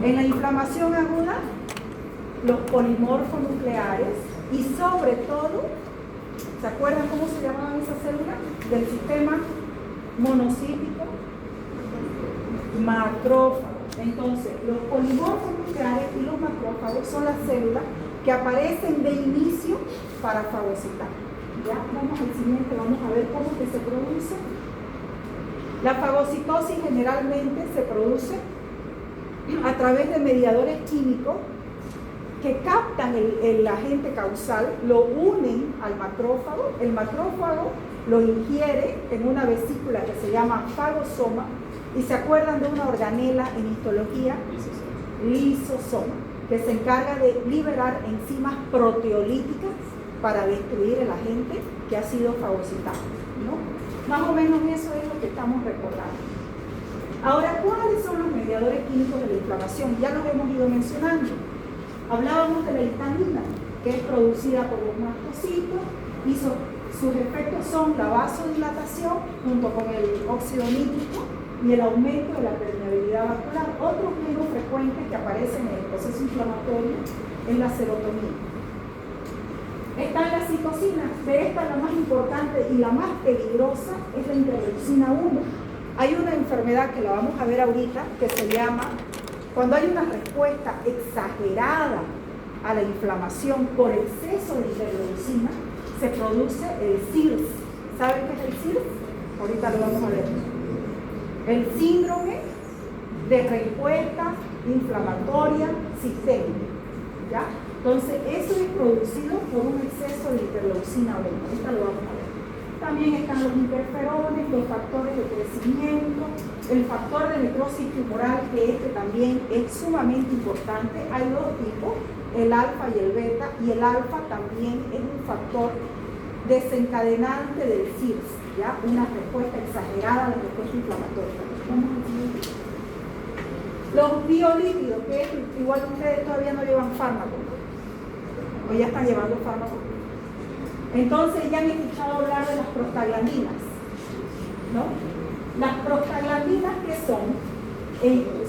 En la inflamación aguda, los polimorfos nucleares y sobre todo, ¿se acuerdan cómo se llamaban esas células? Del sistema monocítico, macrófago. Entonces, los polimorfos nucleares y los macrófagos son las células que aparecen de inicio para fagocitar. Ya, vamos al siguiente, vamos a ver cómo que se produce. La fagocitosis generalmente se produce a través de mediadores químicos que captan el agente causal, lo unen al macrófago, el macrófago lo ingiere en una vesícula que se llama fagosoma, y se acuerdan de una organela en histología, lisosoma, que se encarga de liberar enzimas proteolíticas para destruir el agente que ha sido fagocitado, ¿no? Más o menos eso es lo que estamos recordando. Ahora, ¿cuáles son los mediadores químicos de la inflamación? Ya los hemos ido mencionando. Hablábamos de la histamina, que es producida por los mastocitos y sus efectos son la vasodilatación junto con el óxido nítrico y el aumento de la permeabilidad vascular. Otros menos frecuentes que aparecen en el proceso inflamatorio es la serotonina. Están las citocinas. De estas, la más importante y la más peligrosa es la interleucina 1. Hay una enfermedad que la vamos a ver ahorita que se llama, cuando hay una respuesta exagerada a la inflamación por exceso de interleucina, se produce el SIRS. ¿Saben qué es el SIRS? Ahorita lo vamos a ver. El síndrome de respuesta inflamatoria sistémica, ¿ya? Entonces, eso es producido por un exceso de interleucina 1. Ahorita lo vamos a ver. También están los interferones, los factores de crecimiento, el factor de necrosis tumoral, que también es sumamente importante. Hay dos tipos, el alfa y el beta, y el alfa también es un factor desencadenante del SIRS, ¿ya? Una respuesta exagerada a la respuesta inflamatoria. Los biolípidos, que igual ustedes todavía no llevan fármaco, o ya están llevando fármaco. Entonces ya han escuchado hablar de las prostaglandinas, ¿no? Las prostaglandinas, ¿qué son?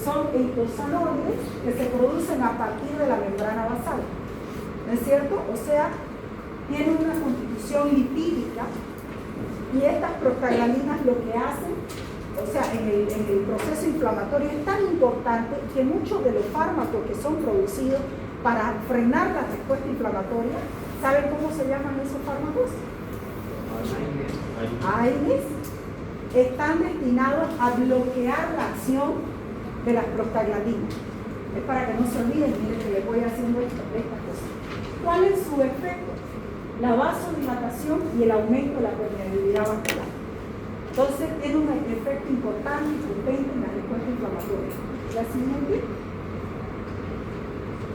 Son eicosanoides que se producen a partir de la membrana basal, ¿no es cierto? O sea, tienen una constitución lipídica, y estas prostaglandinas lo que hacen, o sea, en el proceso inflamatorio es tan importante que muchos de los fármacos que son producidos para frenar la respuesta inflamatoria, ¿saben cómo se llaman esos fármacos? AINES. Están destinados a bloquear la acción de las prostaglandinas. Es para que no se olviden, miren que les voy haciendo estas cosas. ¿Cuál es su efecto? La vasodilatación y el aumento de la permeabilidad vascular. Entonces tiene un efecto importante y potente en la respuesta inflamatoria. La siguiente.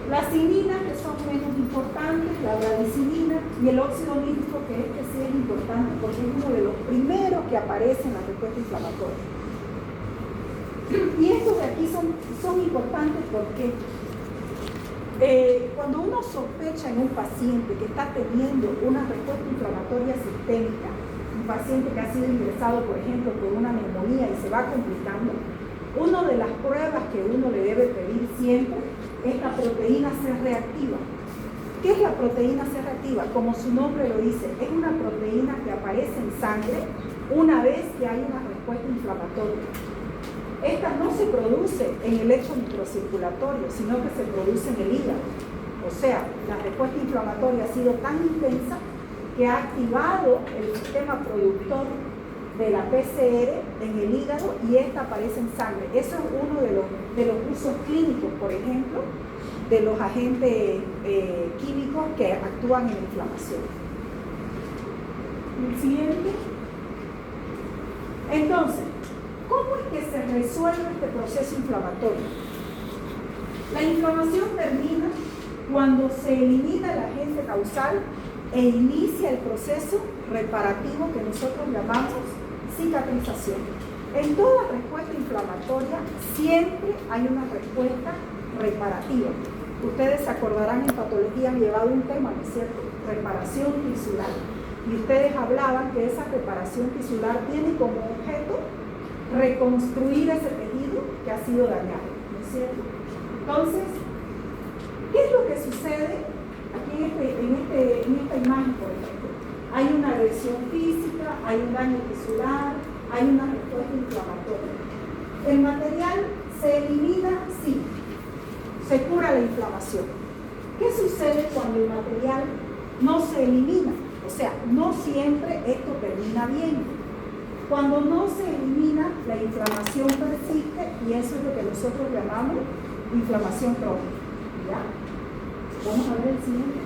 Las cininas, que son menos importantes, la bradicinina y el óxido nítrico, que este sí es importante porque es uno de los primeros que aparece en la respuesta inflamatoria. Y estos de aquí son importantes porque cuando uno sospecha en un paciente que está teniendo una respuesta inflamatoria sistémica, un paciente que ha sido ingresado, por ejemplo, por una neumonía y se va complicando, una de las pruebas que uno le debe pedir siempre es la proteína C reactiva. ¿Qué es la proteína C reactiva? Como su nombre lo dice, es una proteína que aparece en sangre una vez que hay una respuesta inflamatoria. Esta no se produce en el lecho microcirculatorio, sino que se produce en el hígado. O sea, la respuesta inflamatoria ha sido tan intensa que ha activado el sistema productor de la PCR en el hígado y esta aparece en sangre. Eso es uno de los usos clínicos, por ejemplo, de los agentes químicos que actúan en la inflamación. El siguiente. Entonces, ¿cómo es que se resuelve este proceso inflamatorio? La inflamación termina cuando se elimina el agente causal e inicia el proceso reparativo que nosotros llamamos cicatrización. En toda respuesta inflamatoria siempre hay una respuesta reparativa. Ustedes se acordarán, en patología han llevado un tema, ¿no es cierto? Reparación tisular. Y ustedes hablaban que esa reparación tisular tiene como objeto reconstruir ese tejido que ha sido dañado, ¿no es cierto? Entonces, ¿qué es lo que sucede aquí en esta imagen, por ejemplo? Hay una agresión física, hay un daño tisular, hay una respuesta inflamatoria. El material se elimina, sí, se cura la inflamación. ¿Qué sucede cuando el material no se elimina? O sea, no siempre esto termina bien. Cuando no se elimina, la inflamación persiste y eso es lo que nosotros llamamos inflamación crónica. ¿Ya? Vamos a ver el siguiente.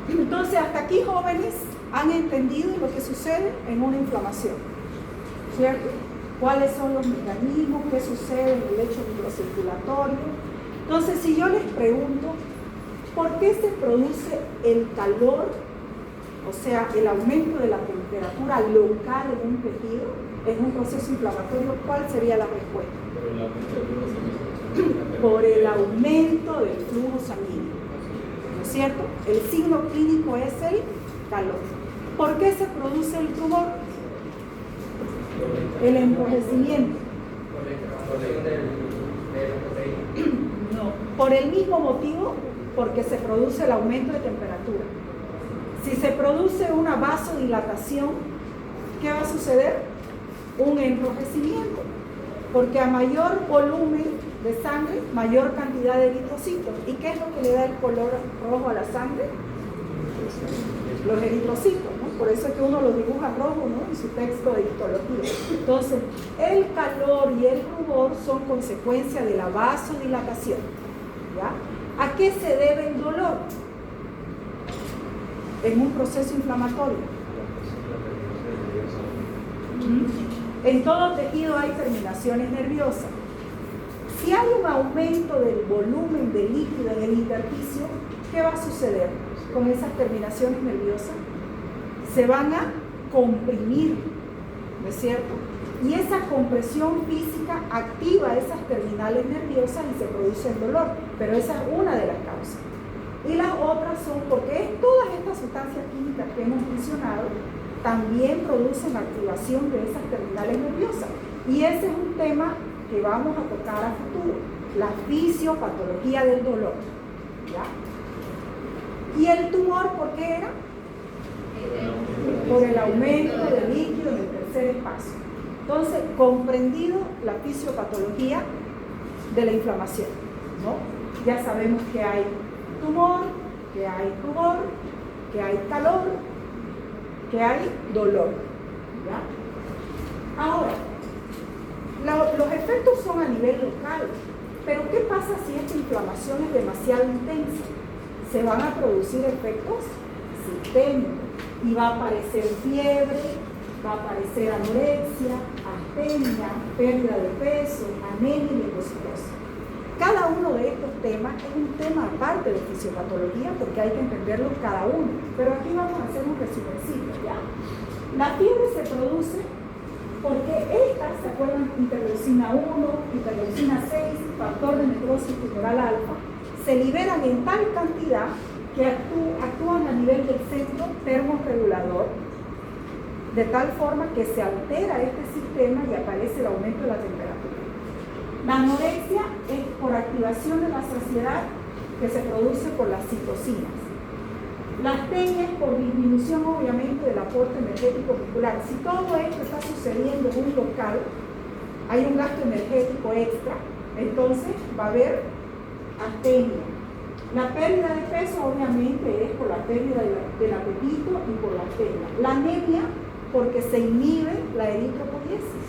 Entonces, hasta aquí, jóvenes, han entendido lo que sucede en una inflamación, ¿cierto? ¿Cuáles son los mecanismos? ¿Qué sucede en el lecho microcirculatorio? Entonces, si yo les pregunto, ¿por qué se produce el calor? O sea, el aumento de la temperatura local en un tejido, en un proceso inflamatorio, ¿cuál sería la respuesta? Por el aumento del flujo sanguíneo, ¿no es cierto? El signo clínico es el calor. ¿Por qué se produce el tumor? El enrojecimiento. No, por el mismo motivo, porque se produce el aumento de temperatura. Si se produce una vasodilatación, ¿qué va a suceder? Un enrojecimiento, porque a mayor volumen de sangre, mayor cantidad de eritrocitos. ¿Y qué es lo que le da el color rojo a la sangre? Los eritrocitos, ¿no? Por eso es que uno los dibuja rojo, ¿no? En su texto de histología. Entonces, el calor y el rubor son consecuencia de la vasodilatación. ¿Ya? ¿A qué se debe el dolor? En un proceso inflamatorio. En todo tejido hay terminaciones nerviosas. Si hay un aumento del volumen de líquido en el intersticio, ¿qué va a suceder con esas terminaciones nerviosas? Se van a comprimir, ¿no es cierto? Y esa compresión física activa esas terminales nerviosas y se produce el dolor, pero esa es una de las causas. Y las otras son porque todas estas sustancias químicas que hemos mencionado también producen activación de esas terminales nerviosas. Y ese es un tema que vamos a tocar a futuro, la fisiopatología del dolor. ¿Ya? ¿Y el tumor por qué era? Por el aumento del líquido en el tercer espacio. Entonces, comprendido la fisiopatología de la inflamación, ¿no? Ya sabemos que hay tumor, que hay rubor, que hay calor, que hay dolor. ¿Ya? Ahora, los efectos son a nivel local, pero ¿qué pasa si esta inflamación es demasiado intensa? Se van a producir efectos sistémicos y va a aparecer fiebre, va a aparecer anorexia, astenia, pérdida de peso, anemia y leucocitosis. Cada uno de estos temas es un tema aparte de fisiopatología porque hay que entenderlos cada uno. Pero aquí vamos a hacer un resumencito, ¿ya? La fiebre se produce porque estas, ¿se acuerdan? Interleucina 1, interleucina 6, factor de necrosis tumoral alfa, se liberan en tal cantidad que actúan a nivel del centro termorregulador, de tal forma que se altera este sistema y aparece el aumento de la temperatura. La anorexia es por activación de la saciedad que se produce por las citocinas. La astenia es por disminución, obviamente, del aporte energético muscular. Si todo esto está sucediendo en un local, hay un gasto energético extra, entonces va a haber astenia. La pérdida de peso, obviamente, es por la pérdida del apetito y por la astenia. La anemia, porque se inhibe la eritropoiesis,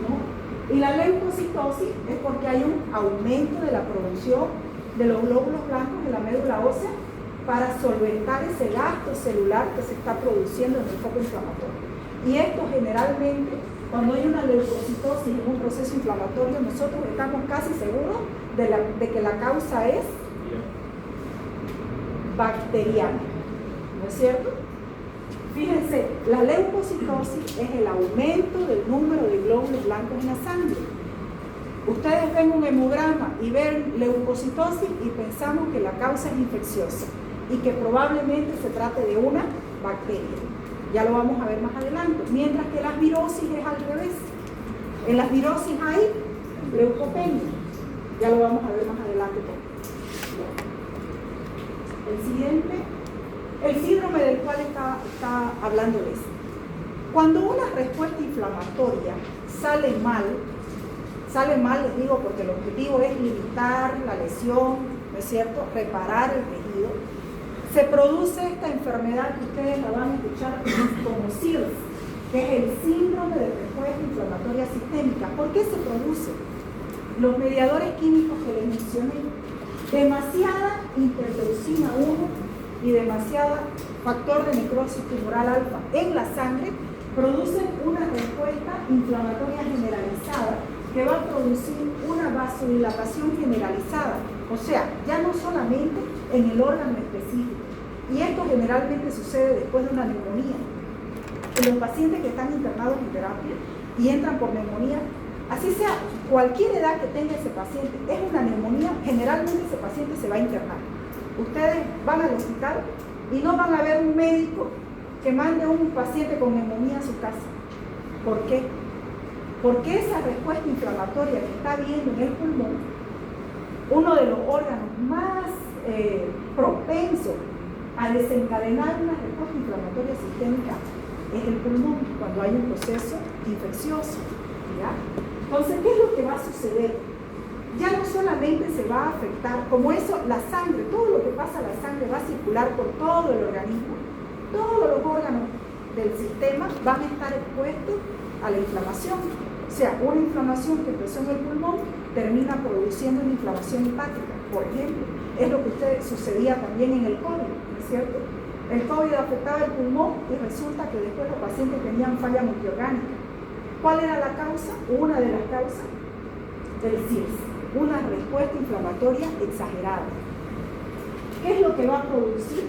¿no? Y la leucocitosis es porque hay un aumento de la producción de los glóbulos blancos en la médula ósea para solventar ese gasto celular que se está produciendo en el foco inflamatorio. Y esto generalmente, cuando hay una leucocitosis en un proceso inflamatorio, nosotros estamos casi seguros de que la causa es bacteriana, ¿no es cierto? Fíjense, la leucocitosis es el aumento del número de glóbulos blancos en la sangre. Ustedes ven un hemograma y ven leucocitosis y pensamos que la causa es infecciosa y que probablemente se trate de una bacteria. Ya lo vamos a ver más adelante. Mientras que las virosis es al revés. En las virosis hay leucopenia. Ya lo vamos a ver más adelante. El siguiente. El síndrome del cual está hablándoles. Cuando una respuesta inflamatoria sale mal, les digo, porque el objetivo es limitar la lesión, ¿no es cierto?, reparar el tejido, se produce esta enfermedad que ustedes la van a escuchar como SIRS, que es el síndrome de respuesta inflamatoria sistémica. ¿Por qué se produce? Los mediadores químicos que les mencioné, demasiada interleucina 1 y demasiada factor de necrosis tumoral alfa en la sangre producen una respuesta inflamatoria generalizada que va a producir una vasodilatación generalizada, o sea, ya no solamente en el órgano específico. Y esto generalmente sucede después de una neumonía. En los pacientes que están internados en terapia y entran por neumonía, así sea cualquier edad que tenga ese paciente, es una neumonía, generalmente ese paciente se va a internar. Ustedes van al hospital y no van a ver un médico que mande a un paciente con neumonía a su casa. ¿Por qué? Porque esa respuesta inflamatoria que está habiendo en el pulmón, uno de los órganos más propensos a desencadenar una respuesta inflamatoria sistémica es el pulmón, cuando hay un proceso infeccioso, ¿ya? Entonces, ¿qué es lo que va a suceder? Ya no solamente se va a afectar, como eso, la sangre, todo lo que pasa a la sangre va a circular por todo el organismo, todos los órganos del sistema van a estar expuestos a la inflamación. O sea, una inflamación que empezó en el pulmón termina produciendo una inflamación hepática, por ejemplo. Es lo que sucedía también en el COVID, ¿no es cierto? El COVID afectaba el pulmón y resulta que después los pacientes tenían falla multiorgánica. ¿Cuál era la causa? Una de las causas del SIRS. Una respuesta inflamatoria exagerada. ¿Qué es lo que va a producir?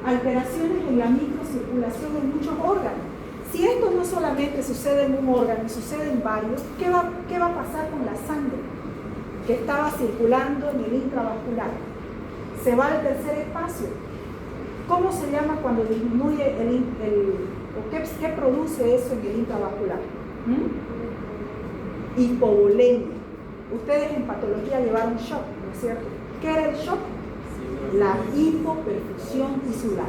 Alteraciones en la microcirculación en muchos órganos. Si esto no solamente sucede en un órgano, sucede en varios, ¿qué va a pasar con la sangre que estaba circulando en el intravascular? Se va al tercer espacio. ¿Cómo se llama cuando disminuye qué produce eso en el intravascular? Hipovolemia. Ustedes en patología llevaron shock, ¿no es cierto? ¿Qué era el shock? La hipoperfusión tisular.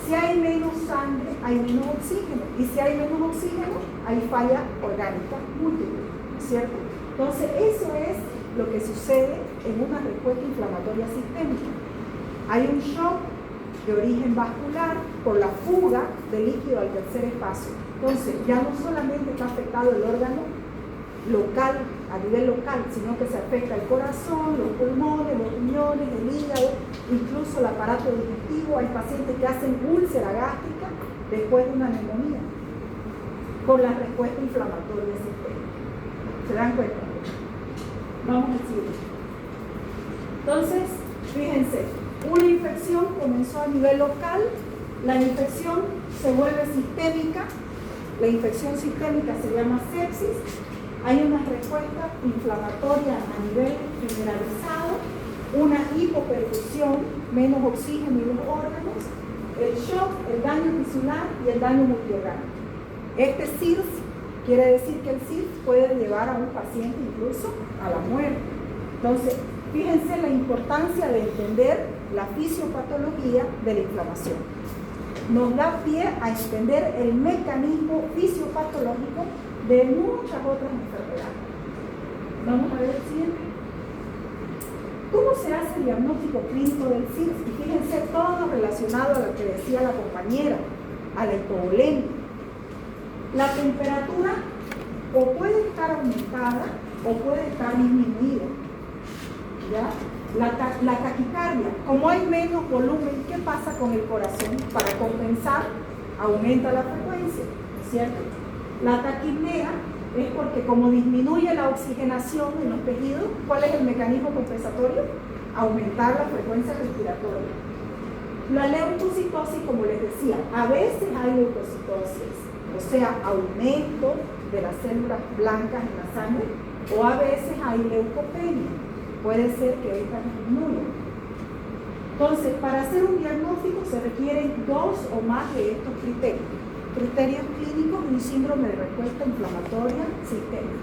Si hay menos sangre, hay menos oxígeno. Y si hay menos oxígeno, hay falla orgánica múltiple, ¿no es cierto? Entonces, eso es lo que sucede en una respuesta inflamatoria sistémica. Hay un shock de origen vascular por la fuga de líquido al tercer espacio. Entonces, ya no solamente está afectado el órgano local, a nivel local, sino que se afecta el corazón, los pulmones, los riñones, el hígado, incluso el aparato digestivo. Hay pacientes que hacen úlcera gástrica después de una neumonía. por la respuesta inflamatoria sistémica. ¿Se dan cuenta? Vamos a decir. Entonces, fíjense, una infección comenzó a nivel local, la infección se vuelve sistémica, la infección sistémica se llama sepsis, hay una respuesta inflamatoria a nivel generalizado, una hipoperfusión, menos oxígeno en los órganos, el shock, el daño tisular y el daño multiorgánico. Este CIRS quiere decir que el CIRS puede llevar a un paciente incluso a la muerte. Entonces, fíjense la importancia de entender la fisiopatología de la inflamación. Nos da pie a entender el mecanismo fisiopatológico de muchas otras enfermedades. Vamos a ver el siguiente. ¿Cómo se hace el diagnóstico clínico del CIRS? Y fíjense todo relacionado a lo que decía la compañera, a la hipovolemia. La temperatura o puede estar aumentada o puede estar disminuida. ¿Ya? La taquicardia, como hay menos volumen, ¿qué pasa con el corazón? Para compensar, aumenta la frecuencia, ¿cierto? La taquipnea es porque como disminuye la oxigenación en los tejidos, ¿cuál es el mecanismo compensatorio? Aumentar la frecuencia respiratoria. La leucocitosis, como les decía, a veces hay leucocitosis, o sea, aumento de las células blancas en la sangre, o a veces hay leucopenia. Puede ser que estas disminuyan. Entonces, para hacer un diagnóstico se requieren 2 o más de estos criterios. Criterios clínicos de un síndrome de respuesta inflamatoria sistémica.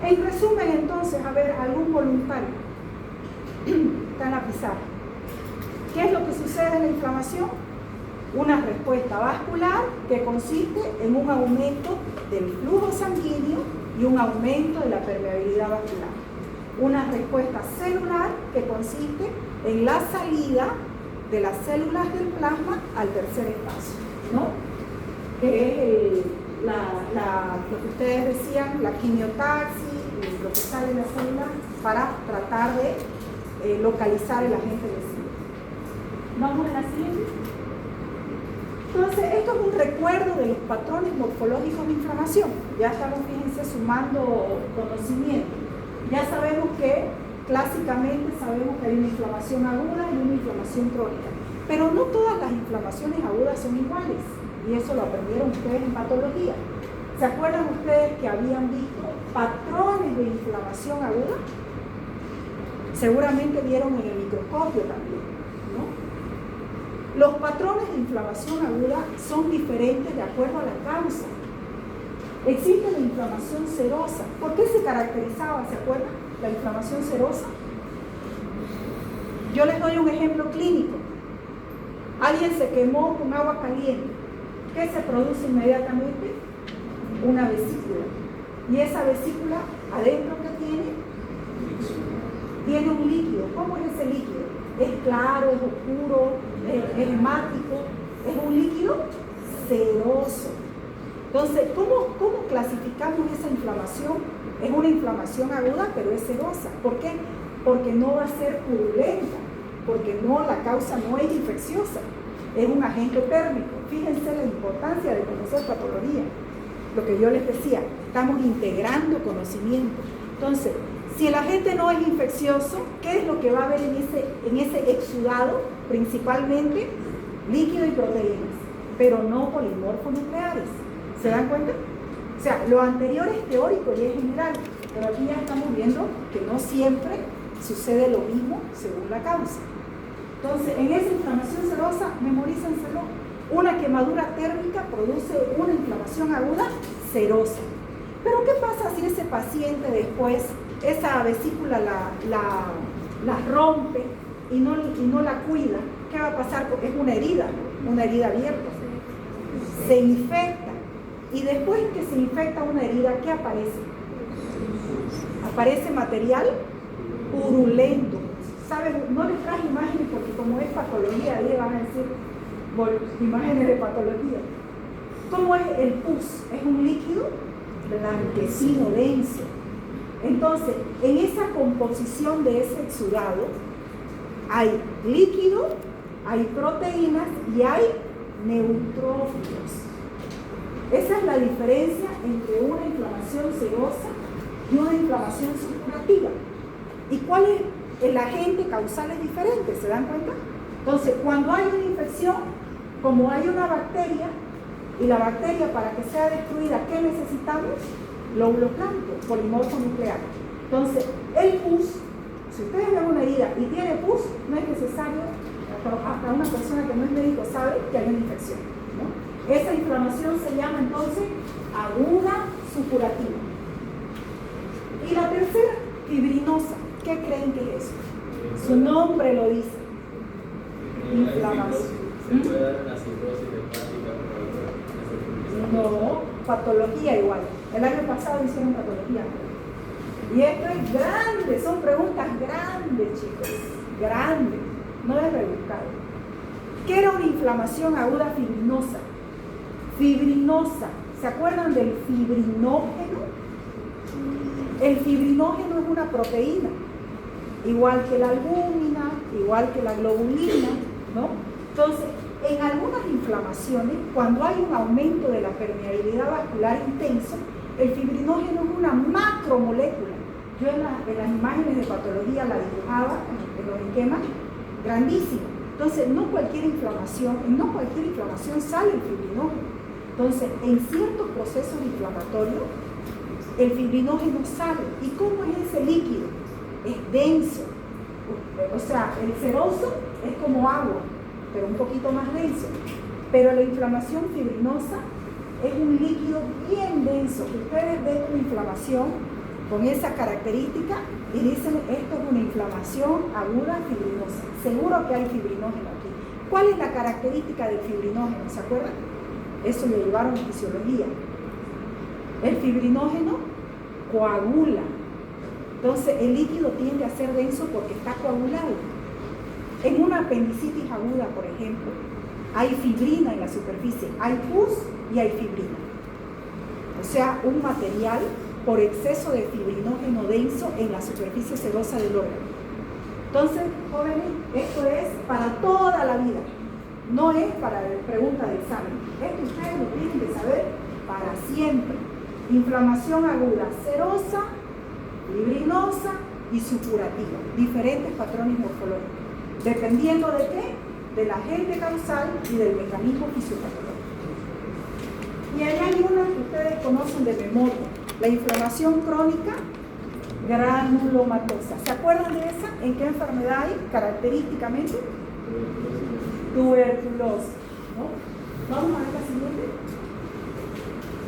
En resumen, entonces, a ver, algún voluntario. Está en la pizarra. ¿Qué es lo que sucede en la inflamación? Una respuesta vascular que consiste en un aumento del flujo sanguíneo y un aumento de la permeabilidad vascular. Una respuesta celular que consiste en la salida de las células del plasma al tercer espacio, ¿no? Que es lo que ustedes decían, la quimiotaxis, lo que sale de la célula para tratar de localizar el agente lesivo. Vamos a la siguiente. Entonces, esto es un recuerdo de los patrones morfológicos de inflamación. Ya estamos, fíjense, sumando conocimiento. Ya sabemos que, clásicamente, sabemos que hay una inflamación aguda y una inflamación crónica. Pero no todas las inflamaciones agudas son iguales. Y eso lo aprendieron ustedes en patología. ¿Se acuerdan ustedes que habían visto patrones de inflamación aguda? Seguramente vieron en el microscopio también, ¿no? Los patrones de inflamación aguda son diferentes de acuerdo a la causa. Existe la inflamación serosa. ¿Por qué se caracterizaba, se acuerdan, la inflamación serosa? Yo les doy un ejemplo clínico. Alguien se quemó con agua caliente. ¿Qué se produce inmediatamente? Una vesícula. ¿Y esa vesícula adentro qué tiene? Tiene un líquido. ¿Cómo es ese líquido? ¿Es claro, es oscuro, es hemático? Es un líquido seroso. Entonces, ¿cómo clasificamos esa inflamación? Es una inflamación aguda, pero es serosa. ¿Por qué? Porque no va a ser purulenta, porque la causa no es infecciosa, es un agente térmico. Fíjense la importancia de conocer patología. Lo que yo les decía, estamos integrando conocimiento. Entonces, si el agente no es infeccioso, ¿qué es lo que va a haber en ese exudado? Principalmente líquido y proteínas, pero no polimorfonucleares. ¿Se dan cuenta? O sea, lo anterior es teórico y es general, pero aquí ya estamos viendo que no siempre sucede lo mismo según la causa. Entonces, en esa inflamación serosa, memorízenselo, una quemadura térmica produce una inflamación aguda serosa. Pero ¿qué pasa si ese paciente después, esa vesícula la rompe y no la cuida? ¿Qué va a pasar? Porque es una herida abierta. Se infecta. Y después que se infecta una herida, ¿qué aparece? Aparece material purulento. ¿Saben? No les traje imágenes porque como es patología, ahí van a decir imágenes de patología. ¿Cómo es el pus? Es un líquido blanquecino, denso. Entonces, en esa composición de ese exudado hay líquido, hay proteínas y hay neutrófilos. Esa es la diferencia entre una inflamación serosa y una inflamación supurativa. ¿Y cuál es el agente causal? Es diferente, ¿se dan cuenta? Entonces, cuando hay una infección, como hay una bacteria, y la bacteria para que sea destruida, ¿qué necesitamos? Glóbulo blanco, polimorfo nuclear. Entonces, el pus, si ustedes ven una herida y tiene pus, no es necesario, hasta una persona que no es médico sabe que hay una infección, ¿no? Esa inflamación se llama entonces aguda supurativa. Y la tercera, fibrinosa. ¿Qué creen que es eso? Su nombre lo dice. Inflamación. ¿Se puede dar una cirrosis hepática por No, patología igual. El año pasado hicieron patología. Y esto es grande, son preguntas grandes, chicos. Grandes, no es rebuscado. ¿Qué era una inflamación aguda fibrinosa? Fibrinosa. ¿Se acuerdan del fibrinógeno? El fibrinógeno es una proteína, igual que la albúmina, igual que la globulina, ¿no? Entonces, en algunas inflamaciones, cuando hay un aumento de la permeabilidad vascular intenso, el fibrinógeno es una macromolécula. Yo en las imágenes de patología la dibujaba en los esquemas, grandísima. Entonces, no cualquier inflamación sale el fibrinógeno. Entonces, en ciertos procesos inflamatorios, el fibrinógeno sale. ¿Y cómo es ese líquido? Es denso. O sea, el seroso es como agua, pero un poquito más denso. Pero la inflamación fibrinosa es un líquido bien denso. Ustedes ven una inflamación con esa característica y dicen, esto es una inflamación aguda fibrinosa. Seguro que hay fibrinógeno aquí. ¿Cuál es la característica del fibrinógeno? ¿Se acuerdan? Eso lo llevaron en fisiología. El fibrinógeno coagula. Entonces el líquido tiende a ser denso porque está coagulado. En una apendicitis aguda, por ejemplo, hay fibrina en la superficie, hay pus y hay fibrina. O sea, un material por exceso de fibrinógeno denso en la superficie serosa del órgano. Entonces, jóvenes, esto es para toda la vida. No es para pregunta de examen. Esto ustedes lo tienen que saber para siempre. Inflamación aguda, serosa, fibrinosa y supurativa. Diferentes patrones morfológicos. Dependiendo de qué, del agente causal y del mecanismo fisiopatológico. Y ahí hay una que ustedes conocen de memoria, la inflamación crónica granulomatosa. ¿Se acuerdan de esa? ¿En qué enfermedad hay característicamente? Tuberculosis, ¿no? Vamos a ver la siguiente.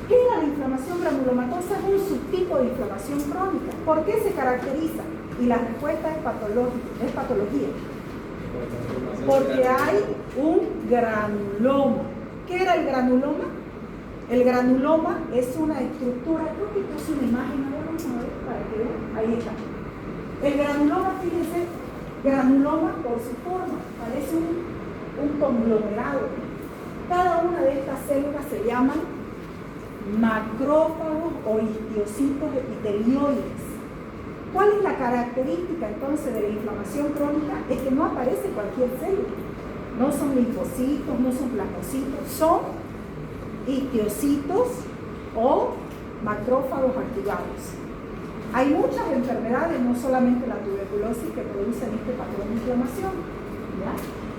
¿Qué es la inflamación granulomatosa? Es un subtipo de inflamación crónica. ¿Por qué se caracteriza? Y la respuesta es patología. Porque hay un granuloma. ¿Qué era el granuloma? El granuloma es una estructura, creo que puse una imagen, vamos a ver para que vean, ahí está. El granuloma, fíjense, granuloma por su forma, parece un conglomerado. Cada una de estas células se llaman macrófagos o histiocytos epitelioides. ¿Cuál es la característica entonces de la inflamación crónica? Es que no aparece cualquier célula. No son linfocitos, no son plasmocitos, son histiocytos o macrófagos activados. Hay muchas enfermedades, no solamente la tuberculosis, que producen este patrón de inflamación, ¿ya?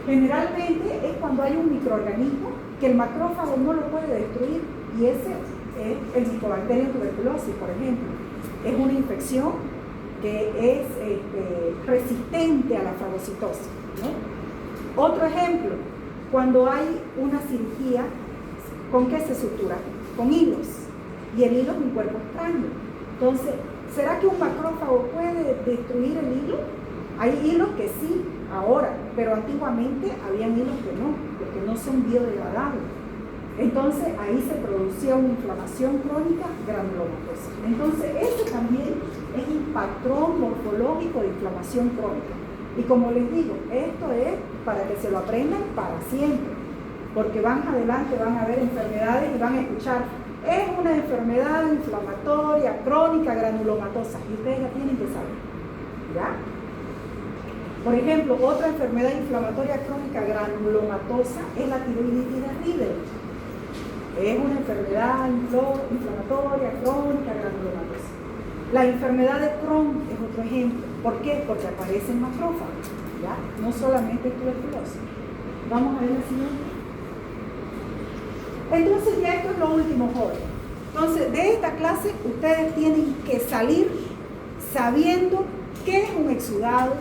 Generalmente es cuando hay un microorganismo que el macrófago no lo puede destruir, y ese es el Mycobacterium tuberculosis, por ejemplo. Es una infección que es resistente a la fagocitosis, ¿no? Otro ejemplo, cuando hay una cirugía, ¿con qué se sutura? Con hilos. Y el hilo es un cuerpo extraño. Entonces, ¿será que un macrófago puede destruir el hilo? Hay hilos que sí, ahora, pero antiguamente habían hilos que no, los que no son biodegradables. Entonces, ahí se producía una inflamación crónica granulomatosa. Entonces, ese también es un patrón morfológico de inflamación crónica. Y como les digo, esto es para que se lo aprendan para siempre. Porque van adelante, van a ver enfermedades y van a escuchar, es una enfermedad inflamatoria crónica granulomatosa, y ustedes la tienen que saber, ¿ya? Por ejemplo, otra enfermedad inflamatoria crónica granulomatosa es la tiroiditis de Riedel. Es una enfermedad inflamatoria, crónica, granulomatosa. La enfermedad de Crohn es otro ejemplo. ¿Por qué? Porque aparecen macrófagos, ¿ya? No solamente tuberculosis. Vamos a ver la siguiente. Entonces ya esto es lo último, jóvenes. Entonces, de esta clase ustedes tienen que salir sabiendo qué es un exudado,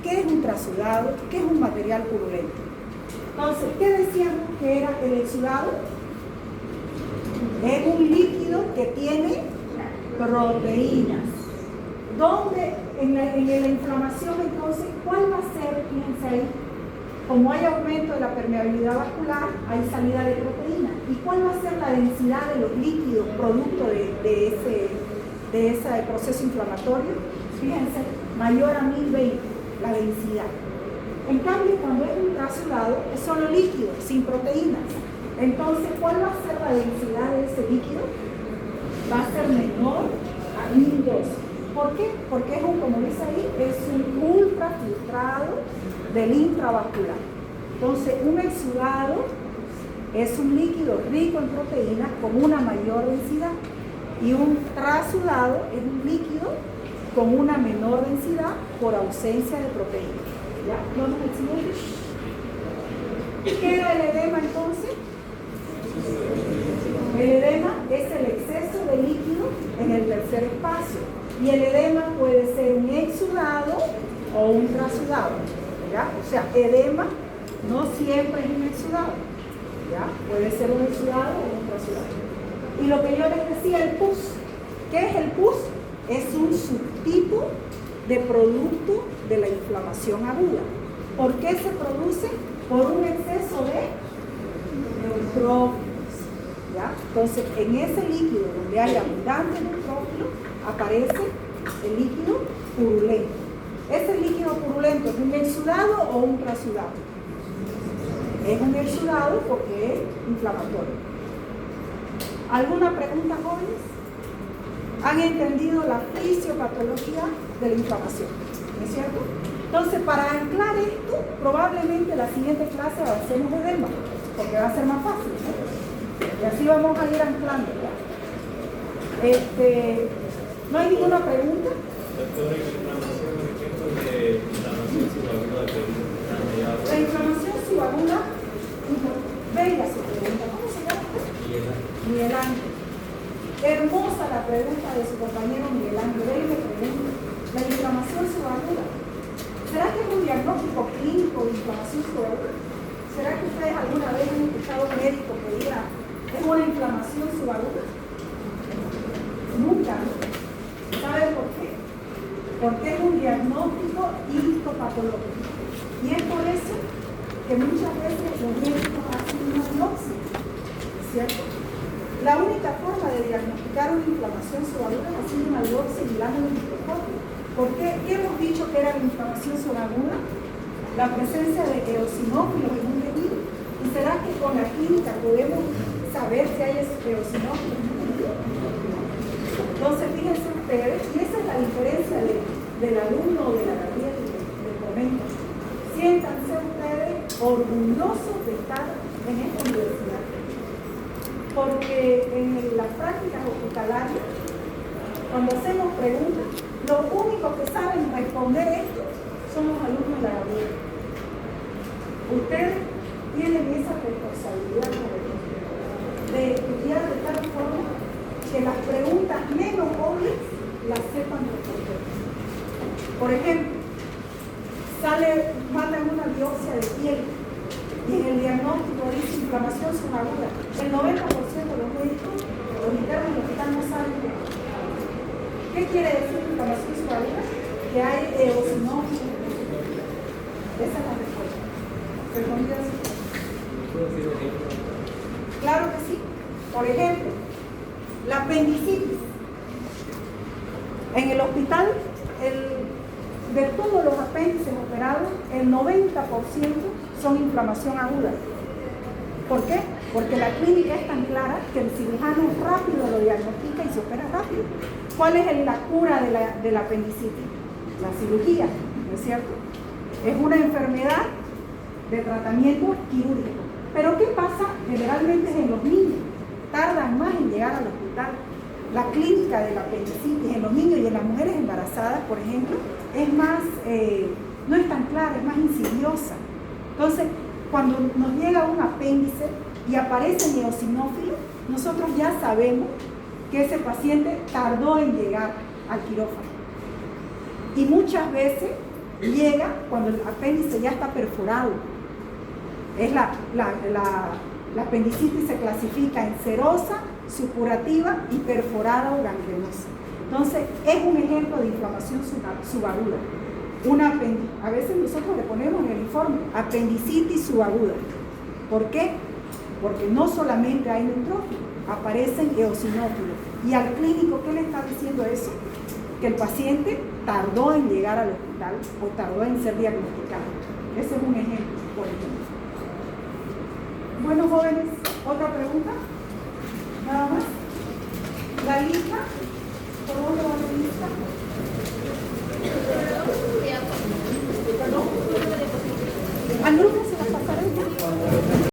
qué es un trasudado, qué es un material purulento. Entonces, ¿qué decíamos que era el exudado? Es un líquido que tiene proteínas. ¿Dónde? En la inflamación, entonces, ¿cuál va a ser? Fíjense ahí. Como hay aumento de la permeabilidad vascular, hay salida de proteínas. ¿Y cuál va a ser la densidad de los líquidos producto de ese proceso inflamatorio? Fíjense, mayor a 1020 la densidad. En cambio, cuando es un trasudado, es solo líquido, sin proteínas. Entonces, ¿cuál va a ser la densidad de ese líquido? Va a ser menor a 1012. ¿Por qué? Porque es como dice ahí, es un ultrafiltrado del intravascular. Entonces, un exudado es un líquido rico en proteínas con una mayor densidad y un trasudado es un líquido con una menor densidad por ausencia de proteínas. ¿Ya? ¿Vamos al siguiente? ¿Qué era el edema entonces? El edema es el exceso de líquido en el tercer espacio y el edema puede ser un exudado o un trasudado. ¿Ya? O sea, edema no siempre es un exudado, ¿ya? Puede ser un exudado o un trasudado. Y lo que yo les decía, el pus. ¿Qué es el pus? Es un subtipo de producto de la inflamación aguda. ¿Por qué se produce? Por un exceso de neutrófilos, ¿ya? Entonces, en ese líquido donde hay abundante neutrófilo, aparece el líquido purulento. ¿Ese líquido purulento es un exudado o un trasudado? Es un exudado porque es inflamatorio. ¿Alguna pregunta, jóvenes? ¿Han entendido la fisiopatología de la inflamación? ¿No es cierto? Entonces, para anclar esto, probablemente la siguiente clase avancemos edema, porque va a ser más fácil, ¿no? Y así vamos a ir anclando, ¿ya? ¿No hay ninguna pregunta? La inflamación subaguda, venga su pregunta. ¿Cómo se llama? Miguel Ángel. Hermosa la pregunta de su compañero Miguel Ángel. Él me pregunta, la inflamación subaguda, ¿será que es un diagnóstico clínico de inflamación subaguda? ¿Será que ustedes alguna vez han escuchado a un médico que diga, es una inflamación subaguda? Nunca, ¿no? ¿Saben por qué? Porque es un diagnóstico histopatológico. Y es por eso que muchas veces los médicos hacen una biopsia, ¿cierto? La única forma de diagnosticar una inflamación subaguda es haciendo una biopsia y mirando el microscopio. ¿Por qué? ¿Qué hemos dicho que era la inflamación subaguda? La presencia de eosinófilos en un tejido. ¿Y será que con la química podemos saber si hay eosinófilos en un tejido? Entonces, fíjense ustedes, y esa es la diferencia del alumno o de la Gabriela del momento. Siéntanse ustedes orgullosos de estar en esta universidad. Porque en las prácticas hospitalarias, cuando hacemos preguntas, los únicos que saben responder esto son los alumnos de la Gabriela. Ustedes tienen esa responsabilidad de estudiar de tal forma que las preguntas menos obvias las sepan responder. Por ejemplo, mandan una biopsia de piel y en el diagnóstico dice inflamación subaguda. El 90% de los médicos, los internos del hospital no saben qué quiere decir inflamación subaguda, que hay eosinófilos. Esa es la respuesta. ¿Respondida así? Claro que sí. Por ejemplo, la apendicitis. En el hospital, de todos los apéndices operados, el 90% son inflamación aguda. ¿Por qué? Porque la clínica es tan clara que el cirujano rápido lo diagnostica y se opera rápido. ¿Cuál es la cura de la apendicitis? La cirugía, ¿no es cierto? Es una enfermedad de tratamiento quirúrgico. Pero ¿qué pasa? Generalmente es en los niños. tardan más en llegar al hospital. La clínica de la apendicitis en los niños y en las mujeres embarazadas, por ejemplo, es más, no es tan clara, es más insidiosa. Entonces, cuando nos llega un apéndice y aparece en eosinófilo, nosotros ya sabemos que ese paciente tardó en llegar al quirófano. Y muchas veces llega cuando el apéndice ya está perforado. Es la apendicitis se clasifica en serosa, supurativa y perforada o gangrenosa. Entonces, es un ejemplo de inflamación subaguda. A veces nosotros le ponemos en el informe apendicitis subaguda. ¿Por qué? Porque no solamente hay neutrófilos, aparecen eosinófilos. Y al clínico, ¿qué le está diciendo eso? Que el paciente tardó en llegar al hospital o tardó en ser diagnosticado. Ese es un ejemplo, por ejemplo. Bueno, jóvenes, ¿otra pregunta? Nada más. La lista